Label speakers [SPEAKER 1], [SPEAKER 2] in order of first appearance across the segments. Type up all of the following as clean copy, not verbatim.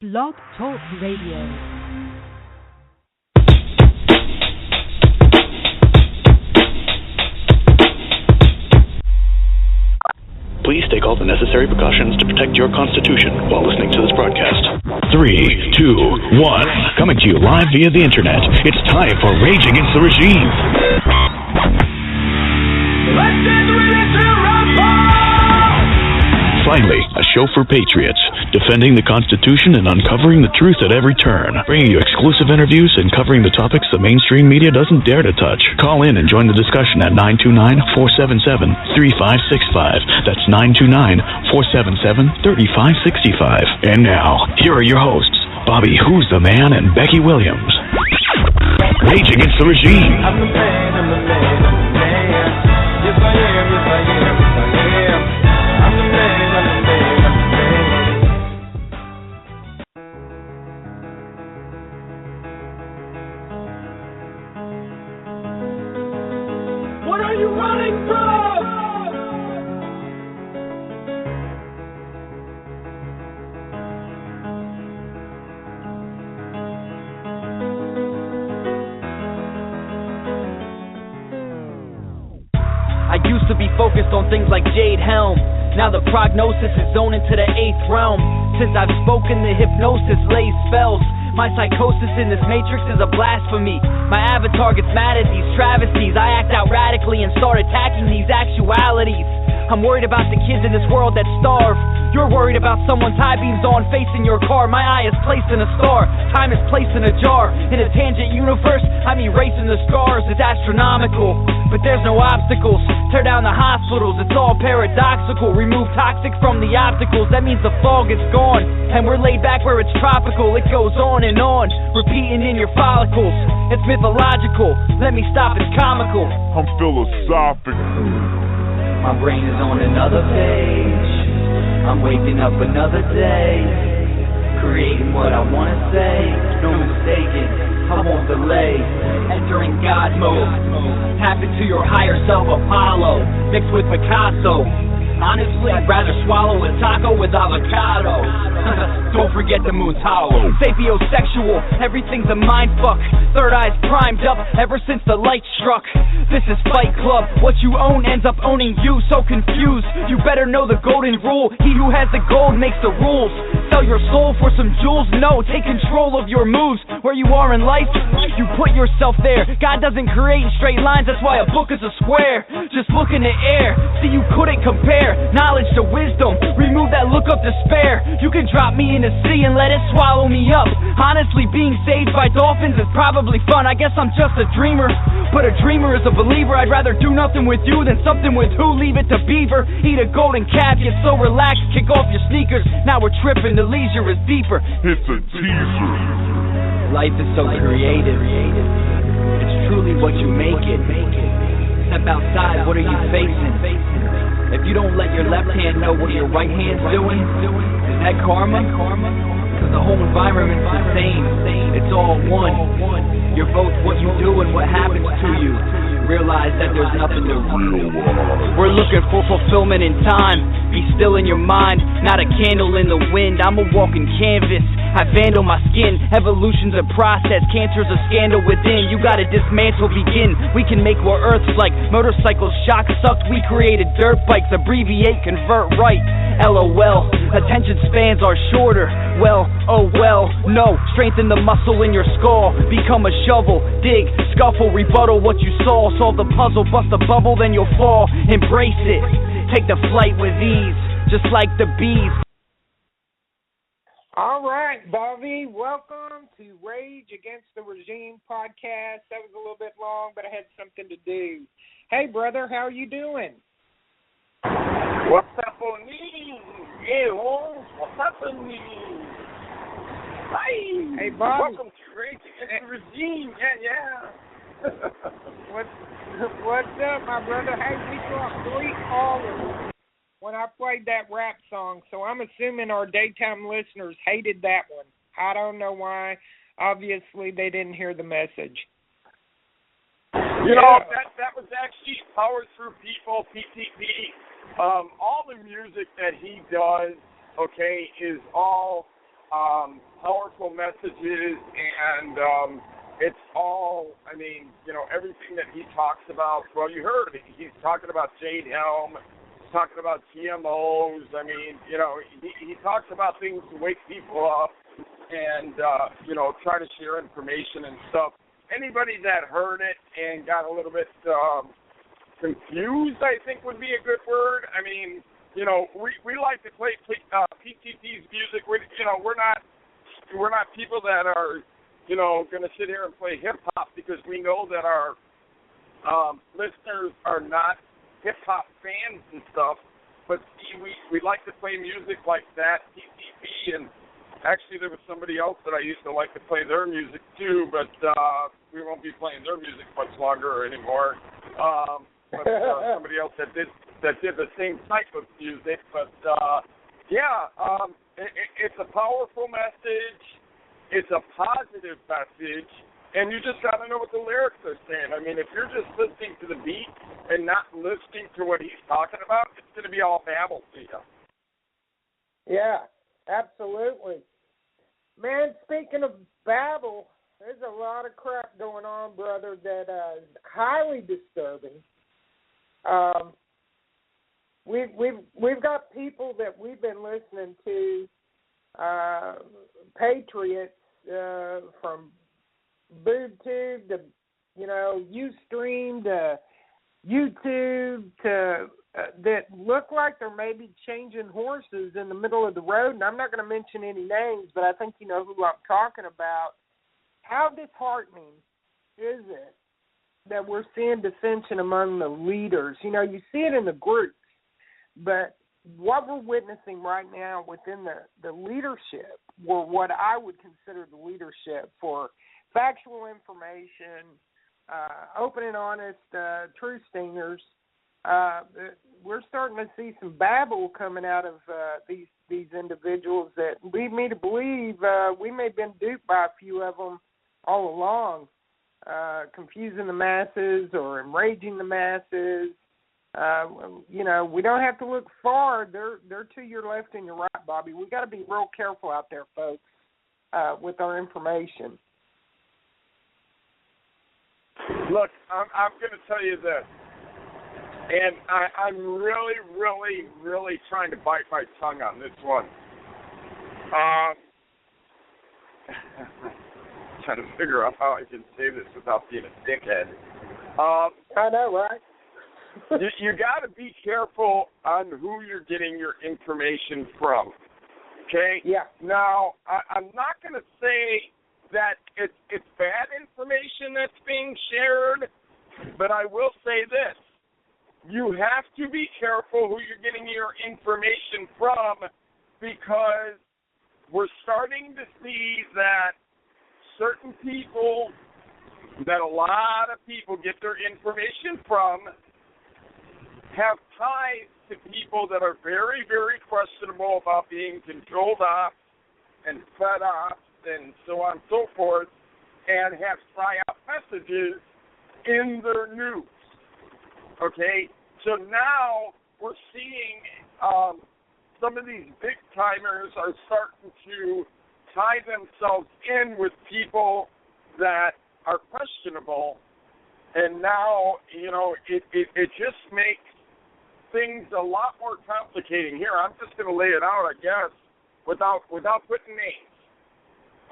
[SPEAKER 1] Blog Talk Radio.
[SPEAKER 2] Please take all the necessary precautions to protect your Constitution while listening to this broadcast. 3, 2, 1. Coming to you live via the internet. It's time for Rage Against the Regime. Let's get ready to rumble! Finally, a show for patriots, defending the Constitution and uncovering the truth at every turn. Bringing you exclusive interviews and covering the topics the mainstream media doesn't dare to touch. Call in and join the discussion at 929-477-3565. That's 929-477-3565. And now, here are your hosts, Bobby Who's the Man and Becky Williams. Rage Against the Regime.
[SPEAKER 3] I'm the man, I'm the man, I'm the man. Yes, I am, yes, I am, yes, I am. I'm the man, I'm the man, I'm the man. What are you running from?
[SPEAKER 4] I used to be focused on things like Jade Helm. Now the prognosis is zoning to the 8th realm. Since I've spoken, the hypnosis lays spells. My psychosis in this matrix is a blasphemy. My avatar gets mad at these travesties. I act out radically and start attacking these actualities. I'm worried about the kids in this world that starve. You're worried about someone's high beams on facing your car. My eye is placed in a star. Time is placed in a jar. In a tangent universe, I'm erasing the scars. It's astronomical, but there's no obstacles. Tear down the hospitals, it's all paradoxical. Remove toxic from the opticals, that means the fog is gone. And we're laid back where it's tropical. It goes on, repeating in your follicles. It's mythological, let me stop, it's comical.
[SPEAKER 5] I'm philosophical.
[SPEAKER 4] My brain is on another page. I'm waking up another day, creating what I want to say. No mistaking, I won't delay. Entering God mode, tap into your higher self, Apollo, mixed with Picasso. Honestly, I'd rather swallow a taco with avocado. Don't forget the moon's hollow. Sapiosexual, everything's a mind fuck. Third eye's primed up ever since the light struck. This is Fight Club. What you own ends up owning you. So confused, you better know the golden rule. He who has the gold makes the rules. Sell your soul for some jewels? No, take control of your moves. Where you are in life, you put yourself there. God doesn't create in straight lines, that's why a book is a square. Just look in the air, see you couldn't compare knowledge to wisdom, remove that look of despair. You can drop me in the sea and let it swallow me up. Honestly, being saved by dolphins is probably fun. I guess I'm just a dreamer, but a dreamer is a believer. I'd rather do nothing with you than something with who. Leave it to Beaver, eat a golden calf, get so relaxed, kick off your sneakers. Now we're tripping, the leisure is deeper.
[SPEAKER 5] It's a teaser.
[SPEAKER 4] Life is so creative, it's truly what you make it. Step outside, what are you facing? If you don't let your left hand know what your right hand's doing, is that karma? Because the whole environment's the same. It's all one. You're both what you do and what happens to you. Realize that there's nothing to realize. We're looking for fulfillment in time. Be still in your mind, not a candle in the wind. I'm a walking canvas. I vandal my skin. Evolution's a process. Cancer's a scandal within. You gotta dismantle, begin. We can make what Earth's like. Motorcycles, shock sucked. We created dirt bikes. Abbreviate, convert right. LOL. Attention spans are shorter. Well, oh well. No. Strengthen the muscle in your skull. Become a shovel. Dig. Scuffle. Rebuttal what you saw. Solve the puzzle. Bust a bubble. Then you'll fall. Embrace it. Take the flight with ease. Just like the bees.
[SPEAKER 6] All right, Bobby, welcome to Rage Against the Regime podcast. That was a little bit long, but I had something to do. Hey, brother, how are you doing?
[SPEAKER 5] What's happening? Yeah, what's happening? Hi.
[SPEAKER 6] Hey, Bobby.
[SPEAKER 5] Welcome to Rage Against the Regime. Yeah.
[SPEAKER 6] What's up, my brother? Hey, we got 3 callers when I played that rap song, so I'm assuming our daytime listeners hated that one. I don't know why. Obviously, they didn't hear the message.
[SPEAKER 5] You know, that was actually Power Through People, PTP. All the music that he does, okay, is all powerful messages, and it's all, I mean, you know, everything that he talks about. Well, you heard it. He's talking about Jade Helm. He's talking about GMOs. I mean, you know, he talks about things to wake people up and, you know, try to share information and stuff. Anybody that heard it and got a little bit confused, I think would be a good word. I mean, you know, we like to play PTP's music. You know, we're not people that are, you know, going to sit here and play hip hop, because we know that our listeners are not hip hop fans and stuff. But we like to play music like that, PTP, and actually there was somebody else that I used to like to play their music too, but we won't be playing their music much longer anymore. But somebody else that did the same type of music. But it's a powerful message. It's a positive message, and you just got to know what the lyrics are saying. I mean, if you're just listening to the beat and not listening to what he's talking about, it's going to be all babble to you.
[SPEAKER 6] Yeah, absolutely. Man, speaking of babble, there's a lot of crap going on, brother, that is highly disturbing. We've got people that we've been listening to, patriots from BoobTube to, you know, Ustream to YouTube to that look like they're maybe changing horses in the middle of the road. And I'm not going to mention any names, but I think you know who I'm talking about. How disheartening is it that we're seeing dissension among the leaders? You know, you see it in the groups, but what we're witnessing right now within the leadership, or what I would consider the leadership for factual information, open and honest truth stingers, we're starting to see some babble coming out of these individuals that lead me to believe we may have been duped by a few of them all along, confusing the masses or enraging the masses. You know, we don't have to look far. They're to your left and your right, Bobby. We got to be real careful out there, folks, with our information.
[SPEAKER 5] Look, I'm going to tell you this, and I'm really, really, really trying to bite my tongue on this one. Trying to figure out how I can say this without being a dickhead.
[SPEAKER 6] I know, right?
[SPEAKER 5] you got to be careful on who you're getting your information from, okay?
[SPEAKER 6] Yeah.
[SPEAKER 5] Now, I'm not going to say that it's bad information that's being shared, but I will say this. You have to be careful who you're getting your information from, because we're starting to see that certain people, that a lot of people get their information from, have ties to people that are very, very questionable about being controlled off and fed off and so on and so forth, and have psyop messages in their news. Okay? So now we're seeing some of these big timers are starting to tie themselves in with people that are questionable, and now, you know, it just makes things a lot more complicating. Here, I'm just going to lay it out, I guess, without putting names.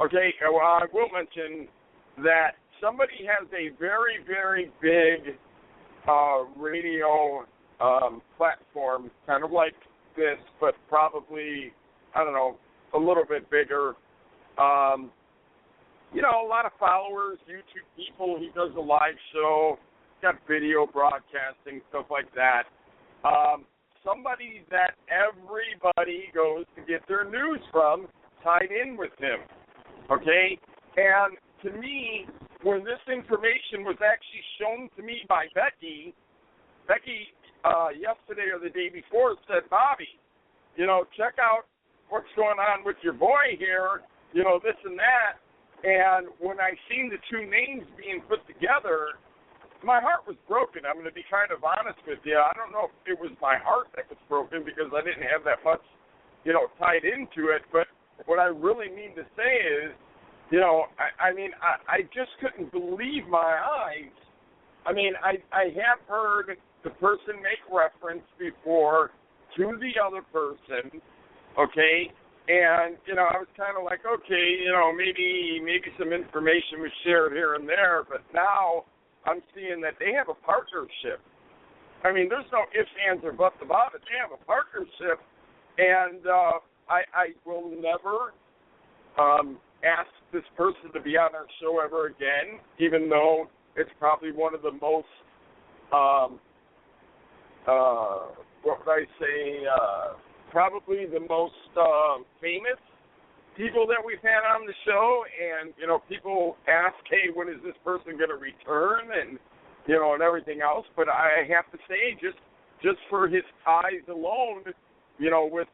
[SPEAKER 5] Okay, well, I will mention that somebody has a very, very big radio platform, kind of like this, but probably, I don't know, a little bit bigger. You know, a lot of followers, YouTube people. He does a live show, got video broadcasting, stuff like that. Somebody that everybody goes to get their news from, tied in with him, okay? And to me, when this information was actually shown to me by Becky yesterday or the day before said, Bobby, you know, check out what's going on with your boy here, you know, this and that. And when I seen the two names being put together, my heart was broken. I'm going to be kind of honest with you. I don't know if it was my heart that was broken, because I didn't have that much, you know, tied into it. But what I really mean to say is, you know, I just couldn't believe my eyes. I mean, I have heard the person make reference before to the other person, okay? And, you know, I was kind of like, okay, you know, maybe some information was shared here and there, but now I'm seeing that they have a partnership. I mean, there's no ifs, ands, or buts about it. They have a partnership, and I will never ask this person to be on our show ever again, even though it's probably one of the most, what would I say, probably the most famous people that we've had on the show. And, you know, people ask, hey, when is this person going to return, and, you know, and everything else. But I have to say, just for his ties alone, you know, with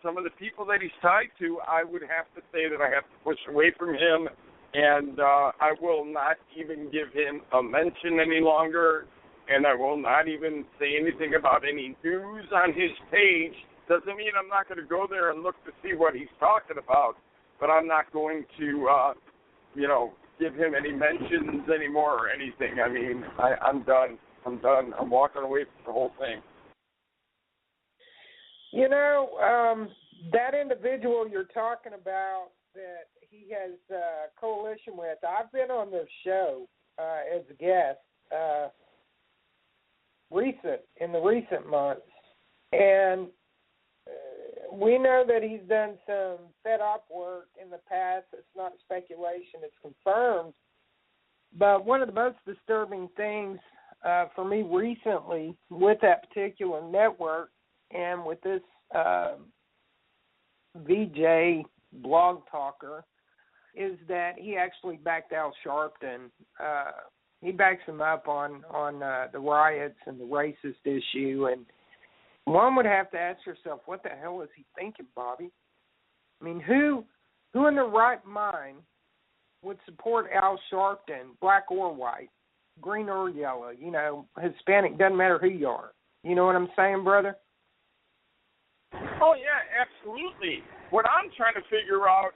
[SPEAKER 5] some of the people that he's tied to, I would have to say that I have to push away from him, and I will not even give him a mention any longer, and I will not even say anything about any news on his page. Doesn't mean I'm not going to go there and look to see what he's talking about, but I'm not going to, you know, give him any mentions anymore or anything. I mean, I'm done. I'm walking away from the whole thing.
[SPEAKER 6] You know, that individual you're talking about that he has a coalition with, I've been on their show as a guest in the recent months, and we know that he's done some fed-up work in the past. It's not speculation, it's confirmed. But one of the most disturbing things for me recently with that particular network and with this VJ blog talker is that he actually backed Al Sharpton. He backs him up on the riots and the racist issue. And one would have to ask yourself, what the hell is he thinking, Bobby? I mean, who in their right mind would support Al Sharpton, black or white, green or yellow, you know, Hispanic, doesn't matter who you are. You know what I'm saying, brother?
[SPEAKER 5] Oh, yeah, absolutely. What I'm trying to figure out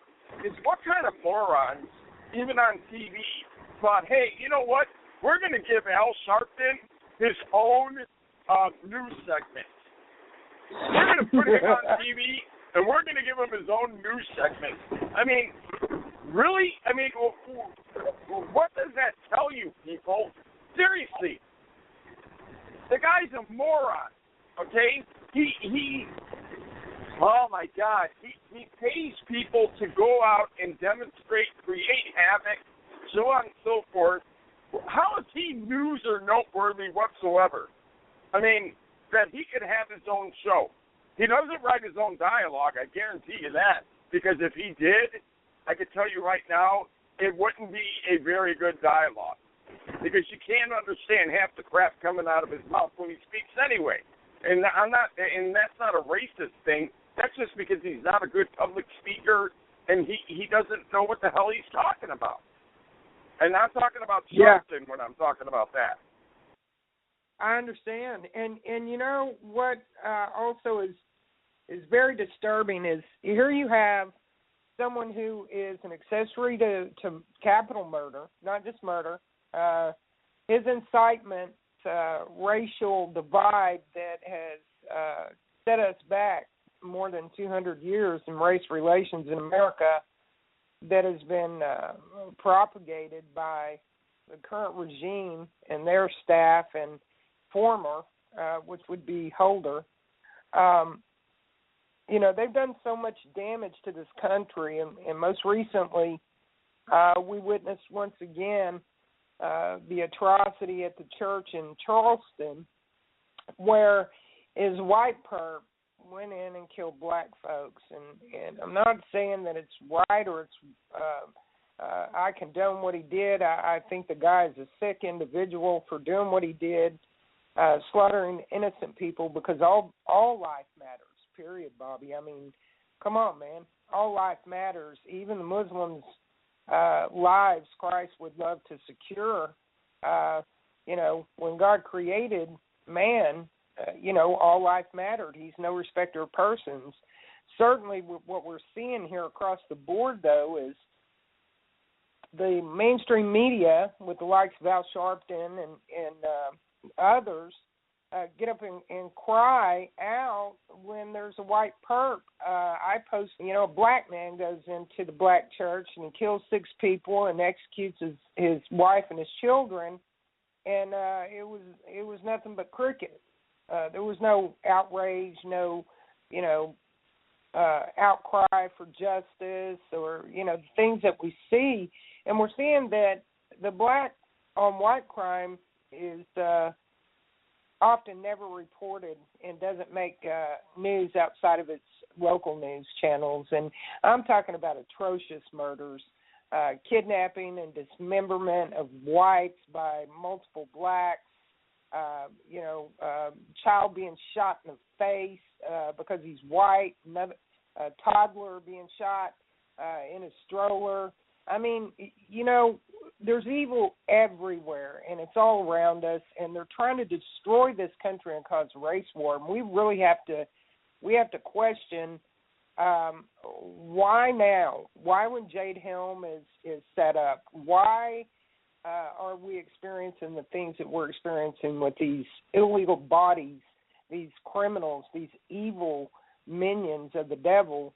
[SPEAKER 5] is what kind of morons, even on TV, thought, hey, you know what? We're going to give Al Sharpton his own news segment. We're going to put him on TV, and we're going to give him his own news segment. I mean, really? I mean, what does that tell you, people? Seriously. The guy's a moron, okay? He oh, my God. He pays people to go out and demonstrate, create havoc, so on and so forth. How is he news or noteworthy whatsoever? I mean, that he could have his own show. He doesn't write his own dialogue, I guarantee you that. Because if he did, I could tell you right now, it wouldn't be a very good dialogue. Because you can't understand half the crap coming out of his mouth when he speaks anyway. And that's not a racist thing. That's just because he's not a good public speaker and he doesn't know what the hell he's talking about. And I'm talking about Sharpton when I'm talking about that.
[SPEAKER 6] I understand. And you know what also is very disturbing is here you have someone who is an accessory to capital murder, not just murder, his incitement, racial divide that has set us back more than 200 years in race relations in America that has been propagated by the current regime and their staff and former, which would be Holder. You know, they've done so much damage to this country, and most recently we witnessed once again the atrocity at the church in Charleston where his white perp went in and killed black folks. And I'm not saying that it's right or it's I condone what he did. I think the guy is a sick individual for doing what he did, slaughtering innocent people, because all life matters, period, Bobby. I mean, come on, man. All life matters. Even the Muslims' lives Christ would love to secure. You know, when God created man, you know, all life mattered. He's no respecter of persons. certainly what we're seeing here across the board, though, is the mainstream media, with the likes of Al Sharpton and others, get up and cry out when there's a white perp. I post, a black man goes into the black church and he kills 6 people and executes his wife and his children, and it was nothing but cricket. There was no outrage, no, outcry for justice or, the things that we see. And we're seeing that the black on white crime is often never reported and doesn't make news outside of its local news channels. And I'm talking about atrocious murders, kidnapping and dismemberment of whites by multiple blacks, child being shot in the face because he's white, another toddler being shot in a stroller. I mean, there's evil everywhere, and it's all around us, and they're trying to destroy this country and cause race war. And we really have to question why now? Why when Jade Helm is set up? Why are we experiencing the things that we're experiencing with these illegal bodies, these criminals, these evil minions of the devil,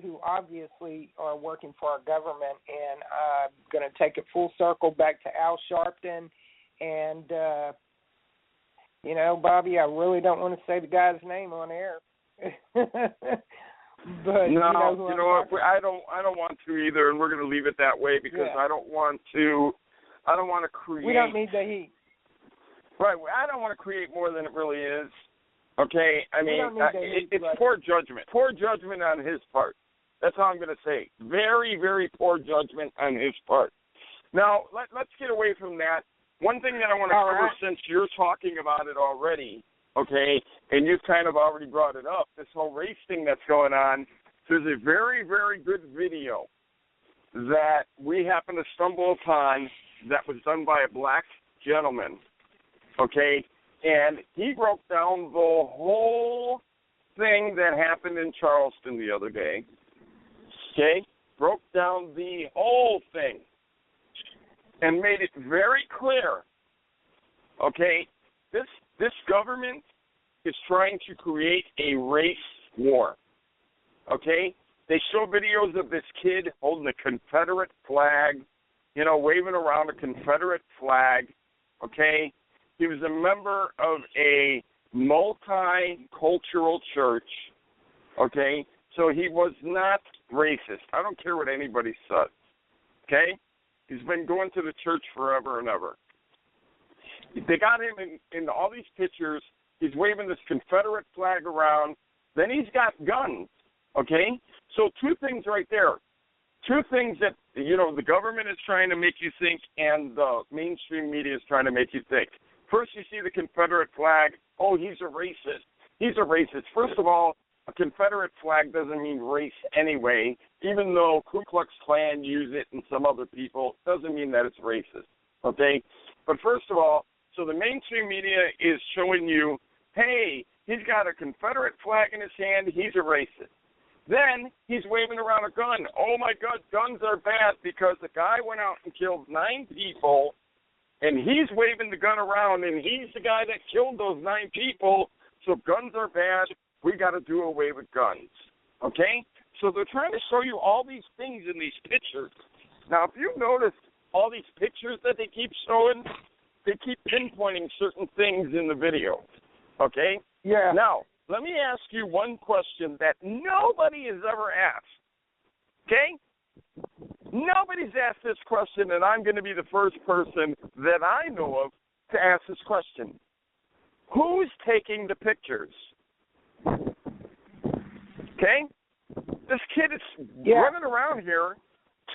[SPEAKER 6] who obviously are working for our government? And I'm going to take it full circle back to Al Sharpton. And, Bobby, I really don't want to say the guy's name on air. But
[SPEAKER 5] no, I don't want to either, and we're going to leave it that way because I don't want to create.
[SPEAKER 6] We don't need the heat.
[SPEAKER 5] Right. I don't want to create more than it really is. Okay, I mean, it's poor judgment. Poor judgment on his part. That's all I'm going to say. Very, very poor judgment on his part. Now, let's get away from that. One thing that I want to cover, since you're talking about it already, okay, and you've kind of already brought it up, this whole race thing that's going on, there's a very, very good video that we happened to stumble upon that was done by a black gentleman, okay? And he broke down the whole thing that happened in Charleston the other day. Okay? Broke down the whole thing and made it very clear. Okay? This government is trying to create a race war. Okay? They show videos of this kid holding a Confederate flag, waving around a Confederate flag. Okay? He was a member of a multicultural church, okay? So he was not racist. I don't care what anybody says, okay? He's been going to the church forever and ever. They got him in all these pictures. He's waving this Confederate flag around. Then he's got guns, okay? So 2 things right there. 2 things that, the government is trying to make you think and the mainstream media is trying to make you think. First, you see the Confederate flag. Oh, he's a racist. He's a racist. First of all, a Confederate flag doesn't mean race anyway. Even though Ku Klux Klan use it and some other people, doesn't mean that it's racist. Okay? But first of all, so the mainstream media is showing you, hey, he's got a Confederate flag in his hand. He's a racist. Then he's waving around a gun. Oh, my God, guns are bad because the guy went out and killed 9 people. And he's waving the gun around, and he's the guy that killed those 9 people, so guns are bad. We got to do away with guns, okay? So they're trying to show you all these things in these pictures. Now, if you notice all these pictures that they keep showing, they keep pinpointing certain things in the video, okay?
[SPEAKER 6] Yeah.
[SPEAKER 5] Now, let me ask you one question that nobody has ever asked, okay? Nobody's asked this question, and I'm going to be the first person that I know of to ask this question. Who's taking the pictures? Okay? This kid is running around here,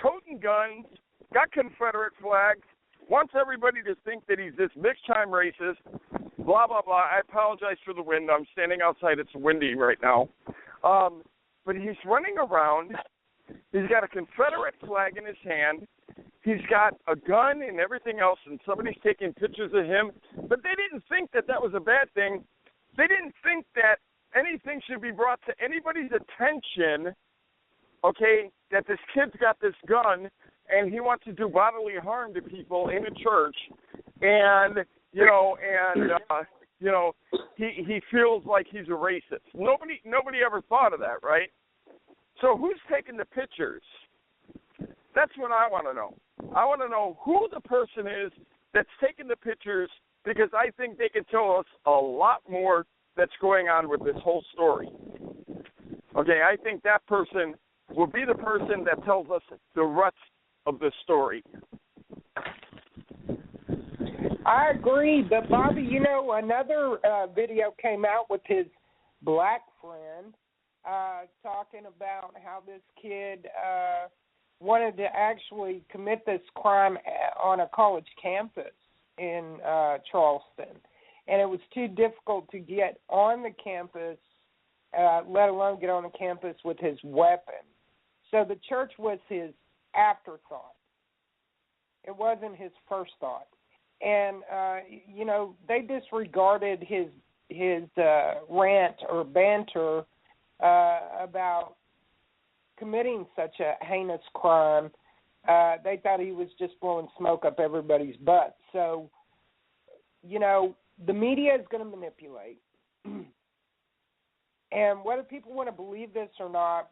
[SPEAKER 5] toting guns, got Confederate flags, wants everybody to think that he's this big-time racist, blah, blah, blah. I apologize for the wind. I'm standing outside. It's windy right now. But he's running around. He's got a Confederate flag in his hand. He's got a gun and everything else, and somebody's taking pictures of him. But they didn't think that was a bad thing. They didn't think that anything should be brought to anybody's attention, okay, that this kid's got this gun and he wants to do bodily harm to people in a church, and he feels like he's a racist. Nobody ever thought of that, right? So who's taking the pictures? That's what I want to know. I want to know who the person is that's taking the pictures, because I think they can tell us a lot more that's going on with this whole story. Okay, I think that person will be the person that tells us the rest of the story.
[SPEAKER 6] I agree, but Bobby, another video came out with his black friend talking about how this kid wanted to actually commit this crime on a college campus in Charleston, and it was too difficult to get on the campus, let alone get on the campus with his weapon. So the church was his afterthought. It wasn't his first thought. And, they disregarded his rant or banter about committing such a heinous crime. They thought he was just blowing smoke up everybody's butt. So, the media is going to manipulate. And whether people want to believe this or not,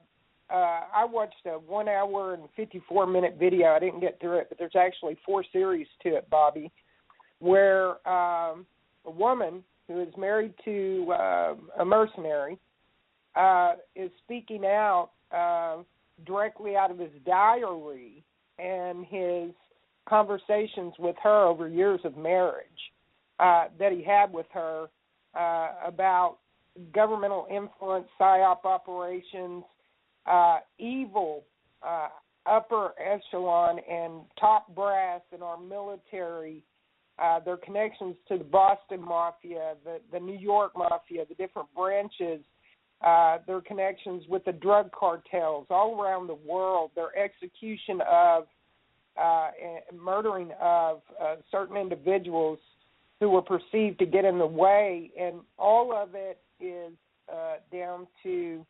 [SPEAKER 6] I watched a 1 hour and 54-minute video. I didn't get through it, but there's actually 4 series to it, Bobby, where a woman who is married to a mercenary is speaking out directly out of his diary and his conversations with her over years of marriage that he had with her about governmental influence, PSYOP operations, evil upper echelon and top brass in our military, their connections to the Boston Mafia, the New York Mafia, the different branches, their connections with the drug cartels all around the world, their execution of murdering of certain individuals who were perceived to get in the way, and all of it is down to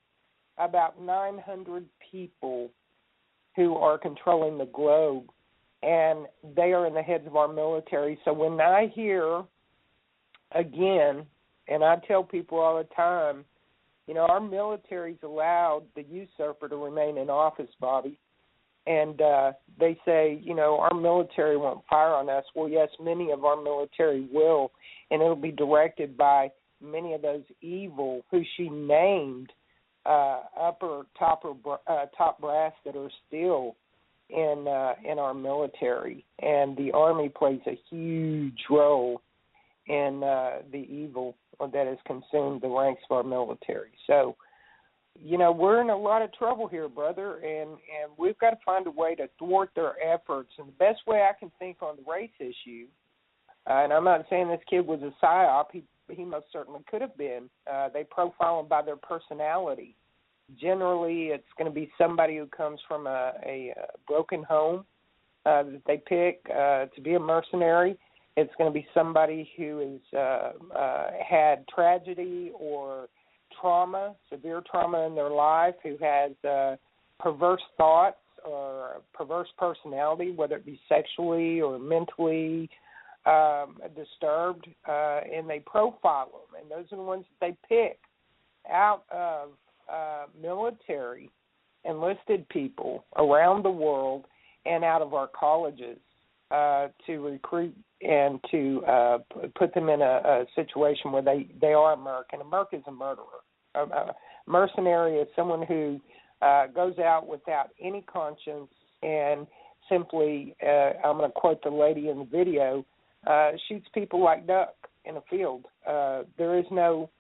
[SPEAKER 6] about 900 people who are controlling the globe, and they are in the heads of our military. So when I hear, again, and I tell people all the time, our military's allowed the usurper to remain in office, Bobby, and they say, our military won't fire on us. Well, yes, many of our military will, and it'll be directed by many of those evil who she named top brass that are still in our military, and the Army plays a huge role in the evil that has consumed the ranks of our military. So, we're in a lot of trouble here, brother, and we've got to find a way to thwart their efforts. And the best way I can think on the race issue, and I'm not saying this kid was a PSYOP, he most certainly could have been. They profile them by their personality. Generally, it's going to be somebody who comes from a broken home that they pick to be a mercenary. It's going to be somebody who has had tragedy or trauma, severe trauma in their life, who has perverse thoughts or a perverse personality, whether it be sexually or mentally disturbed, and they profile them. And those are the ones that they pick out of military enlisted people around the world and out of our colleges to recruit and to put them in a situation where they are American. America is a murderer. A mercenary is someone who goes out without any conscience and simply, I'm going to quote the lady in the video, shoots people like duck in a field. There is no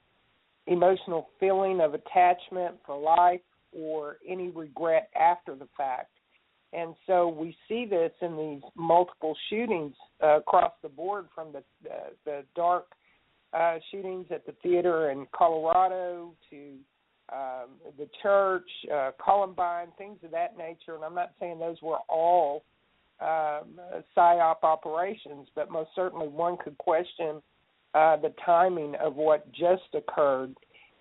[SPEAKER 6] emotional feeling of attachment for life or any regret after the fact. And so we see this in these multiple shootings across the board, from the dark shootings at the theater in Colorado to the church, Columbine, things of that nature. And I'm not saying those were all PSYOP operations, but most certainly one could question the timing of what just occurred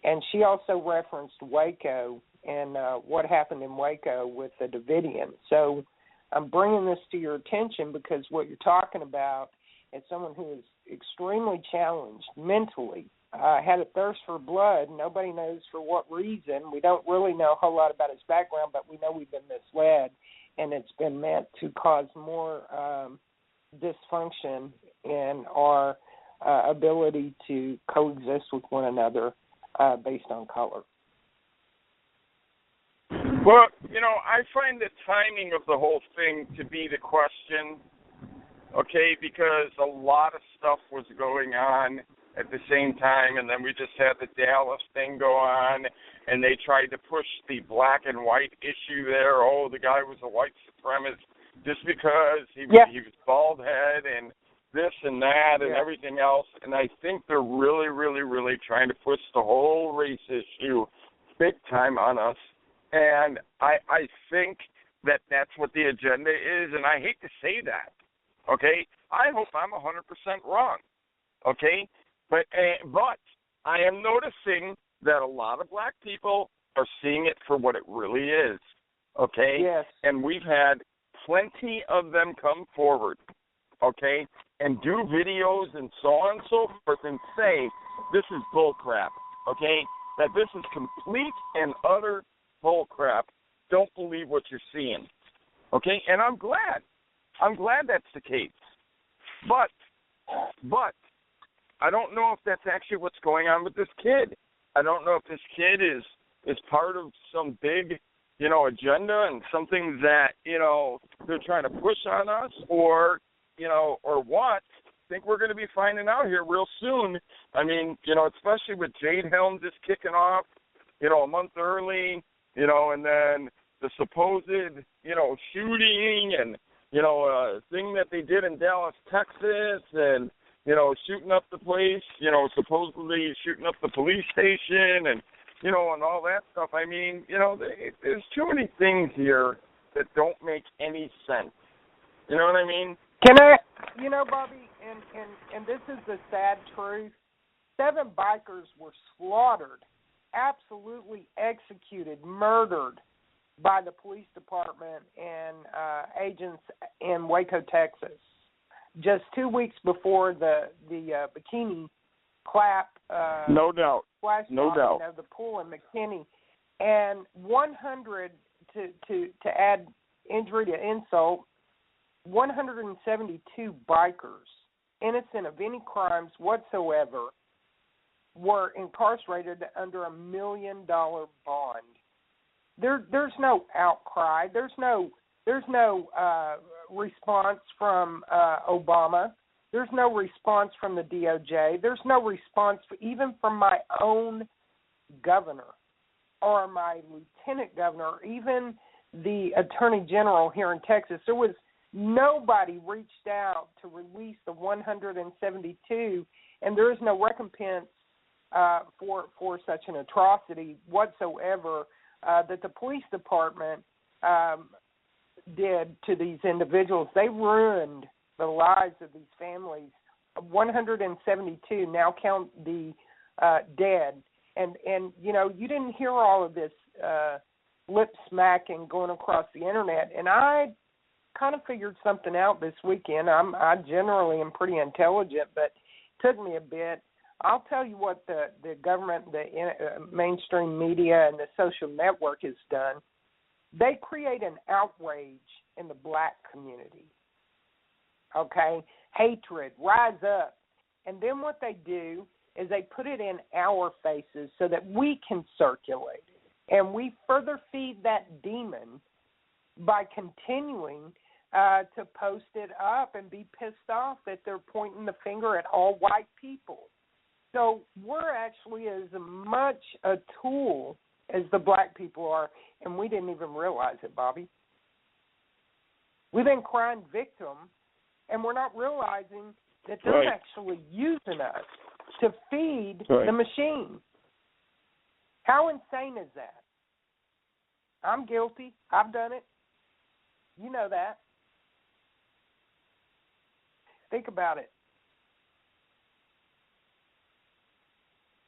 [SPEAKER 6] And she also referenced Waco and what happened in Waco with the Davidian. So I'm bringing this to your attention because what you're talking about is someone who is extremely challenged mentally, had a thirst for blood. Nobody knows for what reason. We don't really know a whole lot about his background, but we know we've been misled, and it's been meant to cause more dysfunction in our ability to coexist with one another based on color.
[SPEAKER 5] Well, I find the timing of the whole thing to be the question, okay, because a lot of stuff was going on at the same time, and then we just had the Dallas thing go on, and they tried to push the black and white issue there. Oh, the guy was a white supremacist just because he was bald head and this and that and everything else. And I think they're really, really, really trying to push the whole race issue big time on us. And I think that that's what the agenda is, and I hate to say that, okay? I hope I'm 100% wrong, okay? But I am noticing that a lot of black people are seeing it for what it really is, okay?
[SPEAKER 6] Yes.
[SPEAKER 5] And we've had plenty of them come forward, okay, and do videos and so on and so forth and say this is bull crap, okay, that this is complete and utter bull crap. Don't believe what you're seeing, okay? And I'm glad that's the case. But I don't know if that's actually what's going on with this kid. I don't know if this kid is part of some big, agenda and something that, they're trying to push on us or what. I think we're going to be finding out here real soon. I mean, especially with Jade Helm just kicking off, a month early, and then the supposed, shooting and, thing that they did in Dallas, Texas, and, shooting up the place, supposedly shooting up the police station and, and all that stuff. I mean, there's too many things here that don't make any sense. You know what I mean?
[SPEAKER 6] Can I, Bobby, and this is the sad truth, 7 bikers were slaughtered, absolutely executed, murdered by the police department and agents in Waco, Texas. Just 2 weeks before the bikini clap.
[SPEAKER 5] No doubt.
[SPEAKER 6] No doubt. The pool in McKinney, and 100 to add injury to insult. 172 bikers, innocent of any crimes whatsoever, were incarcerated under $1 million bond. There's no outcry. There's no response from Obama. There's no response from the DOJ. There's no response even from my own governor or my lieutenant governor, or even the attorney general here in Texas. There was nobody reached out to release the 172, and there is no recompense for such an atrocity whatsoever that the police department did to these individuals. They ruined the lives of these families. 172, now count the dead. And you didn't hear all of this lip smacking going across the internet. And I kind of figured something out this weekend. I generally am pretty intelligent, but it took me a bit. I'll tell you what the government, the mainstream media, and the social network has done. They create an outrage in the black community. Okay? Hatred, rise up. And then what they do is they put it in our faces so that we can circulate it. And we further feed that demon by continuing to post it up and be pissed off that they're pointing the finger at all white people. So we're actually as much a tool as the black people are, and we didn't even realize it, Bobby. We've been crying victim, and we're not realizing that they're actually using us to feed the machine. How insane is that? I'm guilty. I've done it. You know that. Think about it.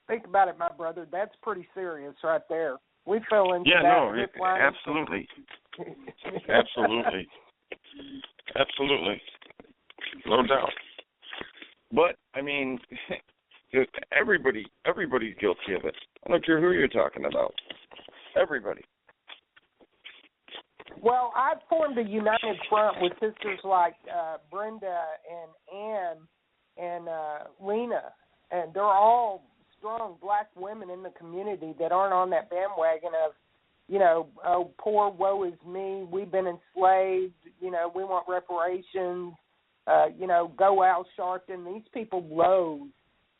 [SPEAKER 6] Think about it, my brother. That's pretty serious right there. We fell into
[SPEAKER 5] Yeah,
[SPEAKER 6] that.
[SPEAKER 5] no, absolutely. Absolutely. Absolutely. No doubt. But, I mean, everybody's guilty of it. I don't care who you're talking about. Everybody.
[SPEAKER 6] Well, I've formed a united front with sisters like Brenda and Ann and Lena, and they're all strong black women in the community that aren't on that bandwagon of, you know, oh, poor, woe is me, we've been enslaved, you know, we want reparations, you know, go Al Sharpton. These people loathe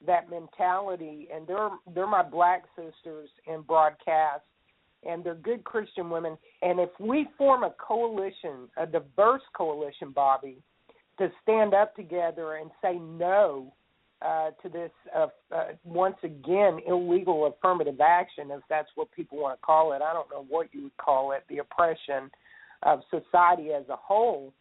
[SPEAKER 6] that mentality, and they're my black sisters in broadcast, and they're good Christian women. And if we form a coalition, a diverse coalition, Bobby, to stand up together and say no to this, once again, illegal affirmative action, if that's what people want to call it. I don't know what you would call it, the oppression of society as a whole,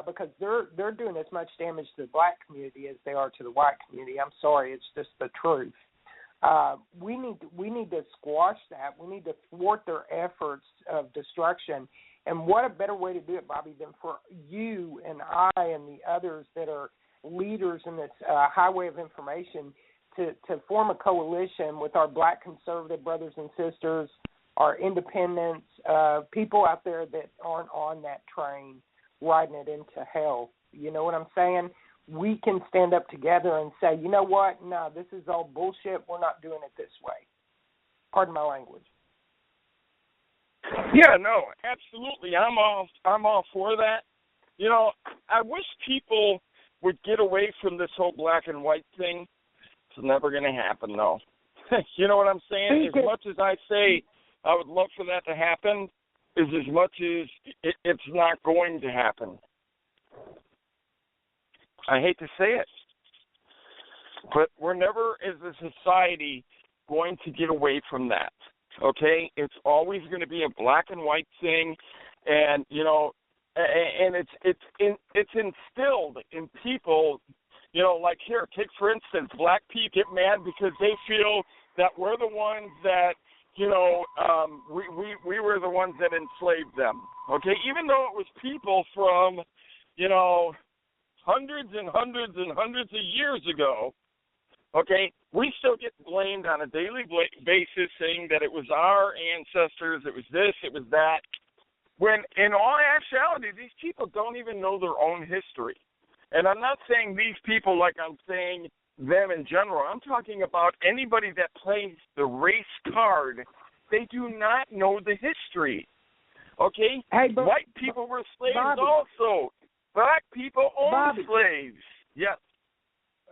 [SPEAKER 6] because they're doing as much damage to the black community as they are to the white community. I'm sorry, it's just the truth. We need to squash that. We need to thwart their efforts of destruction. And what a better way to do it, Bobby, than for you and I and the others that are leaders in this highway of information to form a coalition with our black conservative brothers and sisters, our independents, people out there that aren't on that train riding it into hell. You know what I'm saying? We can stand up together and say, you know what? No, this is all bullshit. We're not doing it this way. Pardon my language.
[SPEAKER 5] Yeah, no, absolutely. I'm all for that. You know, I wish people would get away from this whole black and white thing. It's never going to happen, though. You know what I'm saying? As much as I say I would love for that to happen, is as much as it's not going to happen. I hate to say it, but we're never, as a society, going to get away from that. Okay, it's always going to be a black and white thing, and you know, and it's instilled in people. You know, like here, take for instance, black people get mad because they feel that we're the ones that, you know, we were the ones that enslaved them. Okay, even though it was people from, you know, hundreds and hundreds and hundreds of years ago. Okay, we still get blamed on a daily basis saying that it was our ancestors, it was this, it was that, when in all actuality, these people don't even know their own history. And I'm not saying these people like I'm saying them in general. I'm talking about anybody that plays the race card. They do not know the history. Okay?
[SPEAKER 6] Hey,
[SPEAKER 5] white people were slaves
[SPEAKER 6] Bobby,
[SPEAKER 5] also. Black people owned
[SPEAKER 6] Bobby,
[SPEAKER 5] slaves. Yes.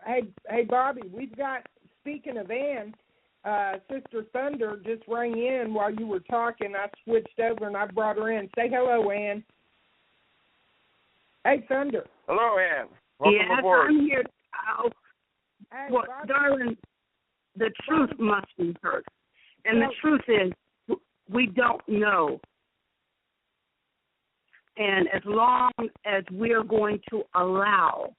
[SPEAKER 6] Hey, Bobby, we've got, speaking of Ann, Sister Thunder just rang in while you were talking. I switched over and I brought her in. Say hello, Ann. Hey, Thunder.
[SPEAKER 5] Hello, Ann. Welcome aboard.
[SPEAKER 1] I'm here.
[SPEAKER 6] Hey,
[SPEAKER 1] Well,
[SPEAKER 6] Bobby.
[SPEAKER 1] darling, the truth must be heard. And the truth is, we don't know. And as long as we're going to allow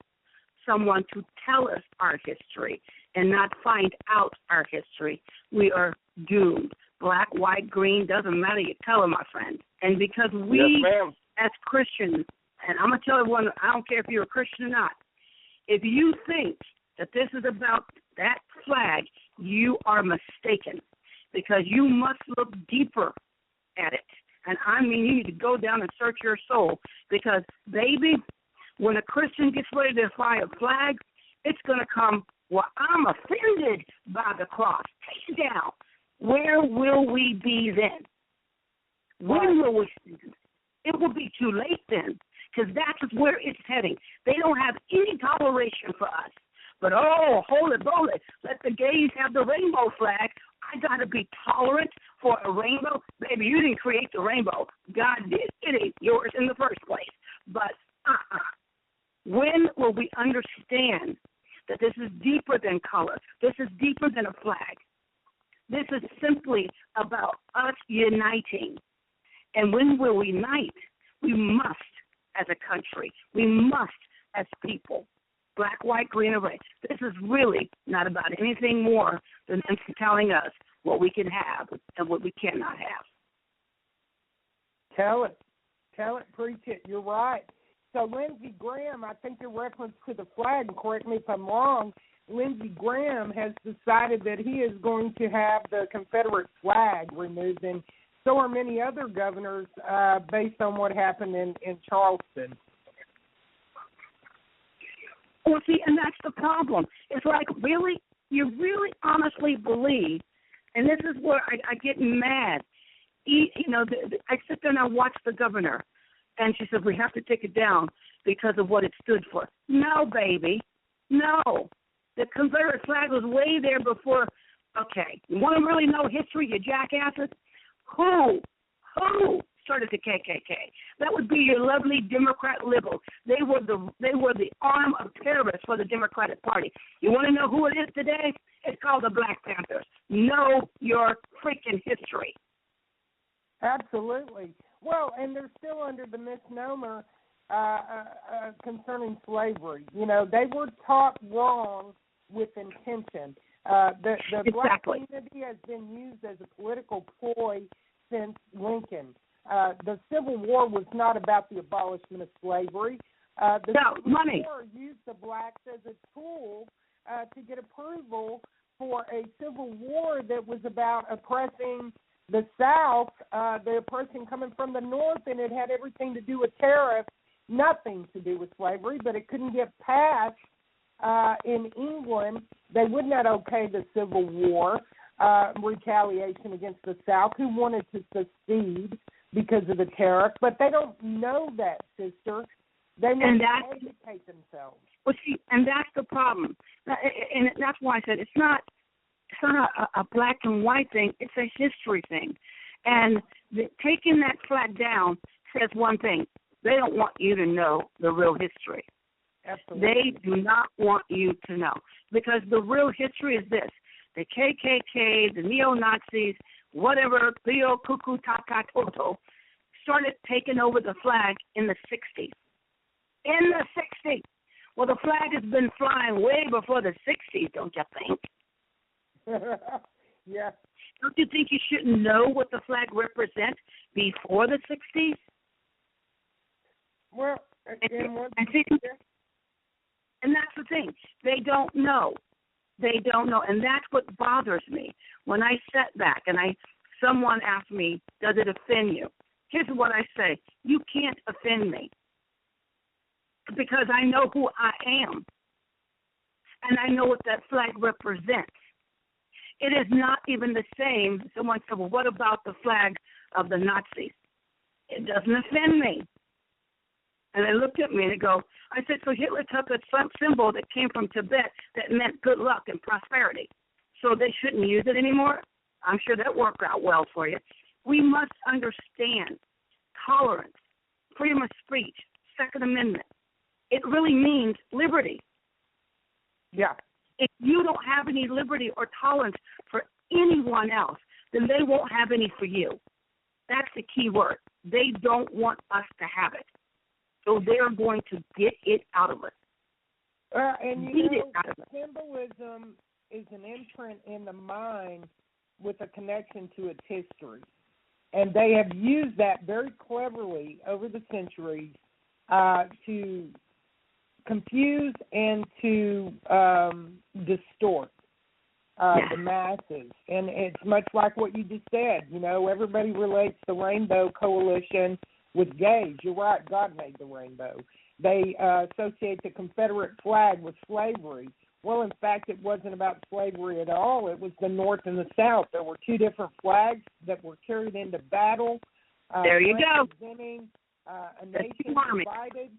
[SPEAKER 1] someone to tell us our history and not find out our history, we are doomed. Black, white, green, doesn't matter. You tell them, my friend. And because we,
[SPEAKER 5] yes,
[SPEAKER 1] as Christians, and I'm going to tell everyone, I don't care if you're a Christian or not, if you think that this is about that flag, you are mistaken, because you must look deeper at it. And I mean, you need to go down and search your soul, because, baby, when a Christian gets ready to fly a flag, it's going to come, well, I'm offended by the cross. Take it down. Where will we be then? When will we see it? It will be too late then, because that's where it's heading. They don't have any toleration for us. But, oh, holy moly, let the gays have the rainbow flag. I got to be tolerant for a rainbow. Baby, you didn't create the rainbow. God did. It ain't yours in the first place. But when will we understand that this is deeper than color? This is deeper than a flag. This is simply about us uniting. And when we'll unite, we must, as a country, we must, as people, black, white, green, or red. This is really not about anything more than them telling us what we can have and what we cannot have.
[SPEAKER 6] Tell it, preach it. You're right. So Lindsey Graham, I think your reference to the flag, and correct me if I'm wrong, Lindsey Graham has decided that he is going to have the Confederate flag removed, and so are many other governors based on what happened in Charleston.
[SPEAKER 1] Well, see, and that's the problem. It's like, really? You really honestly believe, and this is where I get mad. I sit there and I watch the governor, and she said, we have to take it down because of what it stood for. No, baby, no. The Confederate flag was way there before. Okay, you want to really know history, you jackasses? Who started the KKK? That would be your lovely Democrat liberals. They were the arm of terrorists for the Democratic Party. You want to know who it is today? It's called the Black Panthers. Know your freaking history.
[SPEAKER 6] Absolutely. Well, and they're still under the misnomer concerning slavery. You know, they were taught wrong with intention. The
[SPEAKER 1] Exactly.
[SPEAKER 6] black community has been used as a political ploy since Lincoln. The Civil War was not about the abolishment of slavery. The Civil War used the blacks as a tool to get approval for a civil war that was about oppressing the South, the oppression coming from the North, and it had everything to do with tariffs, nothing to do with slavery, but it couldn't get passed in England. They would not okay the Civil War, retaliation against the South, who wanted to secede because of the tariff, but they don't know that, sister. They want to educate themselves.
[SPEAKER 1] Well, see, and that's the problem, and that's why I said it's not a black and white thing. It's a history thing, and taking that flag down says one thing: they don't want you to know the real history.
[SPEAKER 6] Absolutely.
[SPEAKER 1] They do not want you to know, because the real history is this: the KKK, the neo-Nazis, whatever, Theo Cuckoo Taka Toto, started taking over the flag in the 60s. In the 60s. Well, the flag has been flying way before the 60s, don't you think?
[SPEAKER 6] Yeah.
[SPEAKER 1] Don't you think you shouldn't know what the flag represents before the 60s?
[SPEAKER 6] Well,
[SPEAKER 1] and that's the thing. They don't know. They don't know, and that's what bothers me. When I sat back and someone asked me, does it offend you? Here's what I say: you can't offend me, because I know who I am, and I know what that flag represents. It is not even the same. Someone said, well, what about the flag of the Nazis? It doesn't offend me. And they looked at me and they go, I said, so Hitler took a symbol that came from Tibet that meant good luck and prosperity, so they shouldn't use it anymore? I'm sure that worked out well for you. We must understand tolerance, freedom of speech, Second Amendment. It really means liberty.
[SPEAKER 6] Yeah.
[SPEAKER 1] If you don't have any liberty or tolerance for anyone else, then they won't have any for you. That's the key word. They don't want us to have it. So they're going to get it out of us.
[SPEAKER 6] And symbolism is an imprint in the mind with a connection to its history. And they have used that very cleverly over the centuries to confuse and to distort the masses. And it's much like what you just said. You know, everybody relates the Rainbow Coalition with gays. You're right, God made the rainbow. They associate the Confederate flag with slavery. Well, in fact, it wasn't about slavery at all. It was the North and the South. There were two different flags that were carried into battle.
[SPEAKER 1] There you go.
[SPEAKER 6] Representing a nation divided.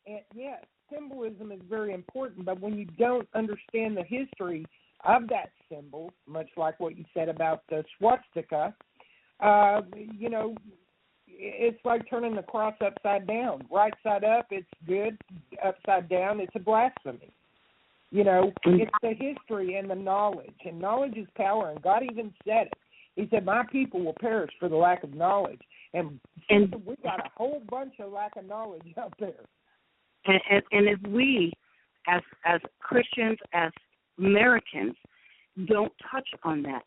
[SPEAKER 6] And, yes, symbolism is very important, but when you don't understand the history of that symbol, much like what you said about the swastika, you know, it's like turning the cross upside down. Right side up, it's good. Upside down, it's a blasphemy. You know, it's the history and the knowledge. And knowledge is power, and God even said it. He said, my people will perish for the lack of knowledge. And we got a whole bunch of lack of knowledge out there.
[SPEAKER 1] And if we as Christians, as Americans, don't touch on that.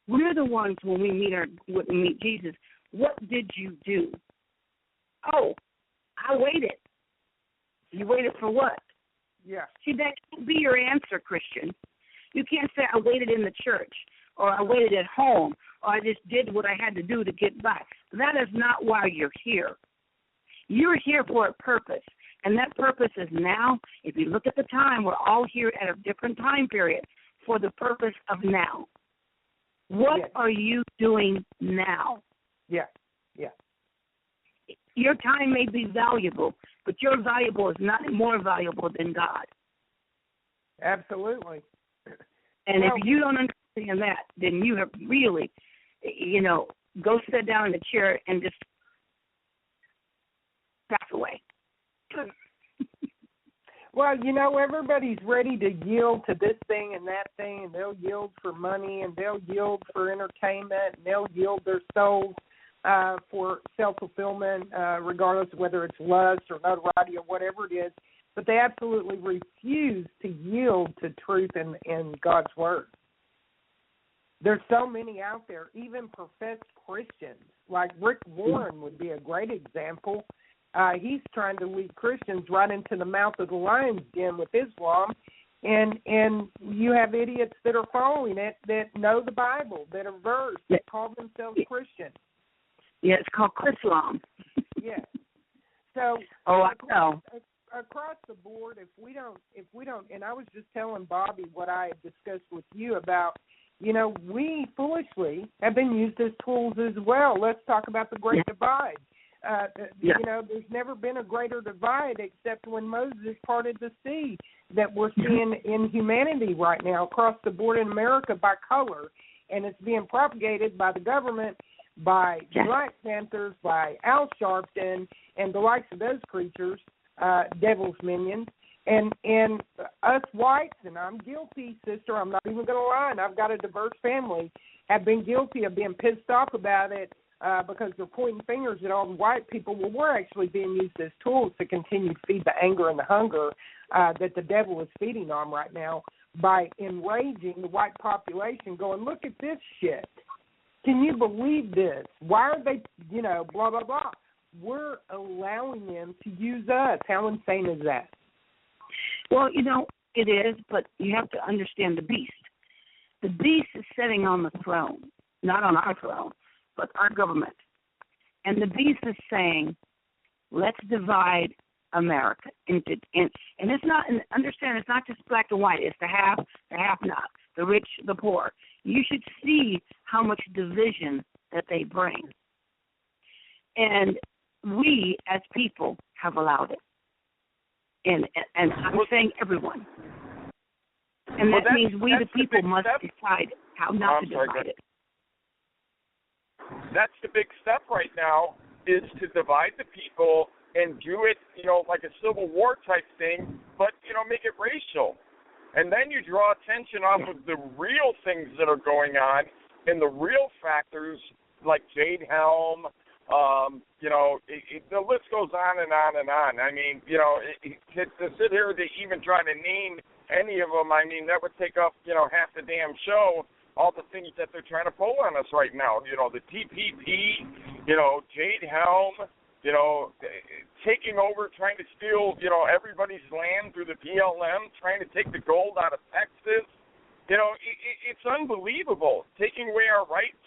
[SPEAKER 1] We're the ones when we meet Jesus. What did you do? Oh, I waited. You waited for what?
[SPEAKER 6] Yeah.
[SPEAKER 1] See, that can't be your answer, Christian. You can't say I waited in the church, or I waited at home, or I just did what I had to do to get by. That is not why you're here. You're here for a purpose, and that purpose is now. If you look at the time, we're all here at a different time period for the purpose of now. What are you doing now?
[SPEAKER 6] Yeah.
[SPEAKER 1] Your time may be valuable, but your valuable is not more valuable than God.
[SPEAKER 6] Absolutely.
[SPEAKER 1] And if you don't understand that, then you have really, go sit down in the chair and just pass away.
[SPEAKER 6] Well, everybody's ready to yield to this thing and that thing, and they'll yield for money, and they'll yield for entertainment, and they'll yield their souls for self-fulfillment, regardless of whether it's lust or notoriety or whatever it is. But they absolutely refuse to yield to truth and God's Word. There's so many out there, even professed Christians, like Rick Warren would be a great example. He's trying to lead Christians right into the mouth of the lion's den with Islam, and you have idiots that are following it that know the Bible, that are versed, that call themselves Christians.
[SPEAKER 1] Yeah, it's called Islam.
[SPEAKER 6] Yes. So.
[SPEAKER 1] I know.
[SPEAKER 6] Across the board, if we don't, and I was just telling Bobby what I had discussed with you about, we foolishly have been used as tools as well. Let's talk about the Great Divide. There's never been a greater divide except when Moses parted the sea that we're seeing in humanity right now across the board in America by color, and it's being propagated by the government, by Black Panthers, by Al Sharpton, and the likes of those creatures, devil's minions, and us whites, and I'm guilty, sister, I'm not even going to lie, and I've got a diverse family, have been guilty of being pissed off about it because they're pointing fingers at all the white people. Well, we're actually being used as tools to continue to feed the anger and the hunger that the devil is feeding on right now by enraging the white population, going, look at this shit. Can you believe this? Why are they, blah, blah, blah. We're allowing them to use us. How insane is that?
[SPEAKER 1] Well, it is, but you have to understand the beast. The beast is sitting on the throne, not on our throne, but our government. And the beast is saying, let's divide America into, and it's not, understand, it's not just black and white. It's the have not, the rich, the poor. You should see how much division that they bring. And we, as people, have allowed it. And I'm saying everyone. And that means we, the people, must decide how not to divide it.
[SPEAKER 5] That's the big step right now, is to divide the people and do it, like a Civil War type thing, but, make it racial. And then you draw attention off of the real things that are going on and the real factors like Jade Helm, the list goes on and on and on. I mean, to sit here to even try to name any of them, I mean, that would take up, half the damn show, all the things that they're trying to pull on us right now. The TPP, Jade Helm, taking over, trying to steal, everybody's land through the BLM, trying to take the gold out of Texas. It's unbelievable, taking away our rights,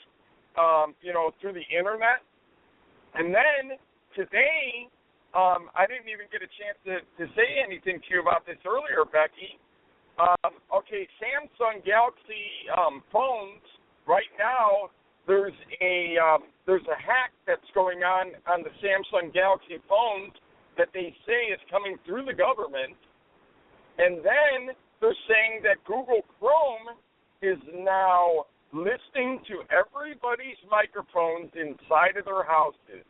[SPEAKER 5] through the internet. And then today, I didn't even get a chance to say anything to you about this earlier, Becky. Samsung Galaxy phones right now. There's a hack that's going on the Samsung Galaxy phones that they say is coming through the government, and then they're saying that Google Chrome is now listening to everybody's microphones inside of their houses.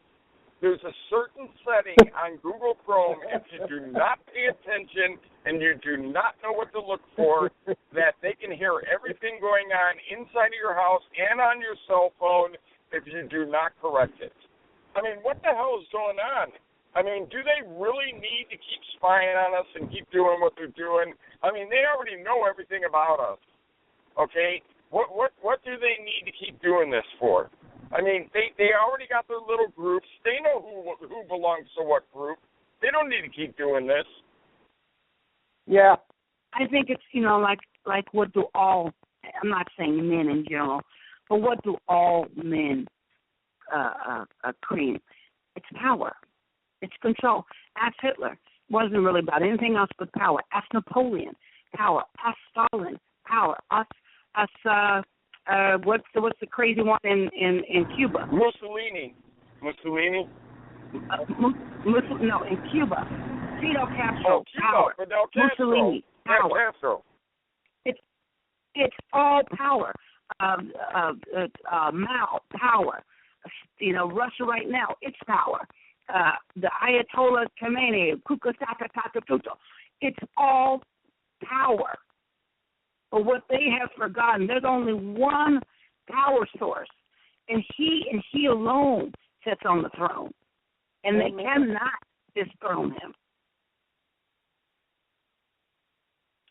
[SPEAKER 5] There's a certain setting on Google Chrome, if you do not pay attention and you do not know what to look for, that they can hear everything going on inside of your house and on your cell phone if you do not correct it. I mean, what the hell is going on? I mean, do they really need to keep spying on us and keep doing what they're doing? I mean, they already know everything about us. Okay? What do they need to keep doing this for? I mean, they already got their little groups. They know who belongs to what group. They don't need to keep doing this.
[SPEAKER 6] Yeah.
[SPEAKER 1] I think it's, like what do all, I'm not saying men in general, but what do all men cream? It's power. It's control. Ask Hitler. Wasn't really about anything else but power. Ask Napoleon. Power. Ask Stalin. Power. What's the crazy one in Cuba?
[SPEAKER 5] Mussolini.
[SPEAKER 1] No, in Cuba. Fidel Castro.
[SPEAKER 5] Cuba.
[SPEAKER 1] Power.
[SPEAKER 5] Fidel Castro.
[SPEAKER 1] Mussolini. Power.
[SPEAKER 5] Castro.
[SPEAKER 1] It's all power. Mao. Power. Russia right now. It's power. The Ayatollah Khamenei. It's all power. But what they have forgotten, there's only one power source, and he alone sits on the throne, and they cannot dethrone him.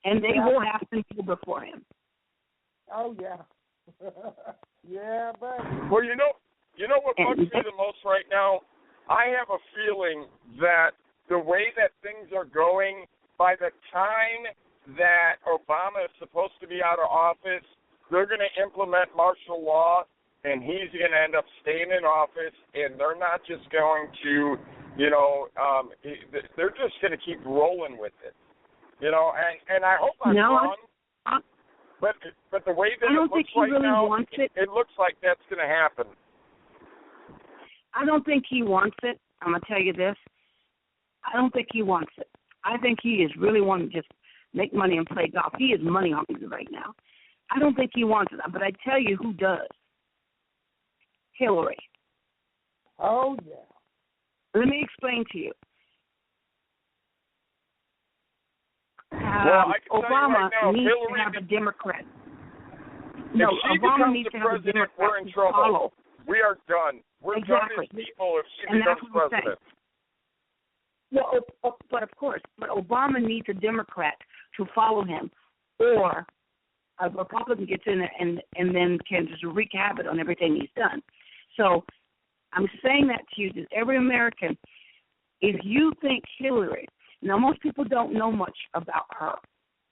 [SPEAKER 1] And they will have to go before him.
[SPEAKER 6] Oh yeah. Yeah, but
[SPEAKER 5] Well, you know what bugs me the most right now? I have a feeling that the way that things are going, by the time that Obama is supposed to be out of office, they're going to implement martial law, and he's going to end up staying in office, and they're not just going to, they're just going to keep rolling with it. And I hope I'm wrong. But the way that it looks right now, it looks like that's going to happen.
[SPEAKER 1] I don't think he wants it. I'm going to tell you this. I don't think he wants it. I think he is really wanting to just make money and play golf. He is money hungry right now. I don't think he wants it. But I tell you who does. Hillary.
[SPEAKER 6] oh yeah.
[SPEAKER 1] Let me explain to you.
[SPEAKER 5] Well, I can
[SPEAKER 1] Obama
[SPEAKER 5] tell you right now,
[SPEAKER 1] needs
[SPEAKER 5] Hillary,
[SPEAKER 1] to have a Democrat.
[SPEAKER 5] If she
[SPEAKER 1] Obama
[SPEAKER 5] becomes
[SPEAKER 1] needs
[SPEAKER 5] the
[SPEAKER 1] to have a
[SPEAKER 5] president,
[SPEAKER 1] Democrat
[SPEAKER 5] we're in
[SPEAKER 1] to
[SPEAKER 5] trouble.
[SPEAKER 1] follow.
[SPEAKER 5] We are done. We're
[SPEAKER 1] Exactly.
[SPEAKER 5] done as people if she
[SPEAKER 1] And that's
[SPEAKER 5] becomes
[SPEAKER 1] what I'm
[SPEAKER 5] president.
[SPEAKER 1] Well, but of course, Obama needs a Democrat to follow him, or a Republican gets in there and then can just wreak havoc on everything he's done. So I'm saying that to you, to every American, if you think Hillary, now most people don't know much about her,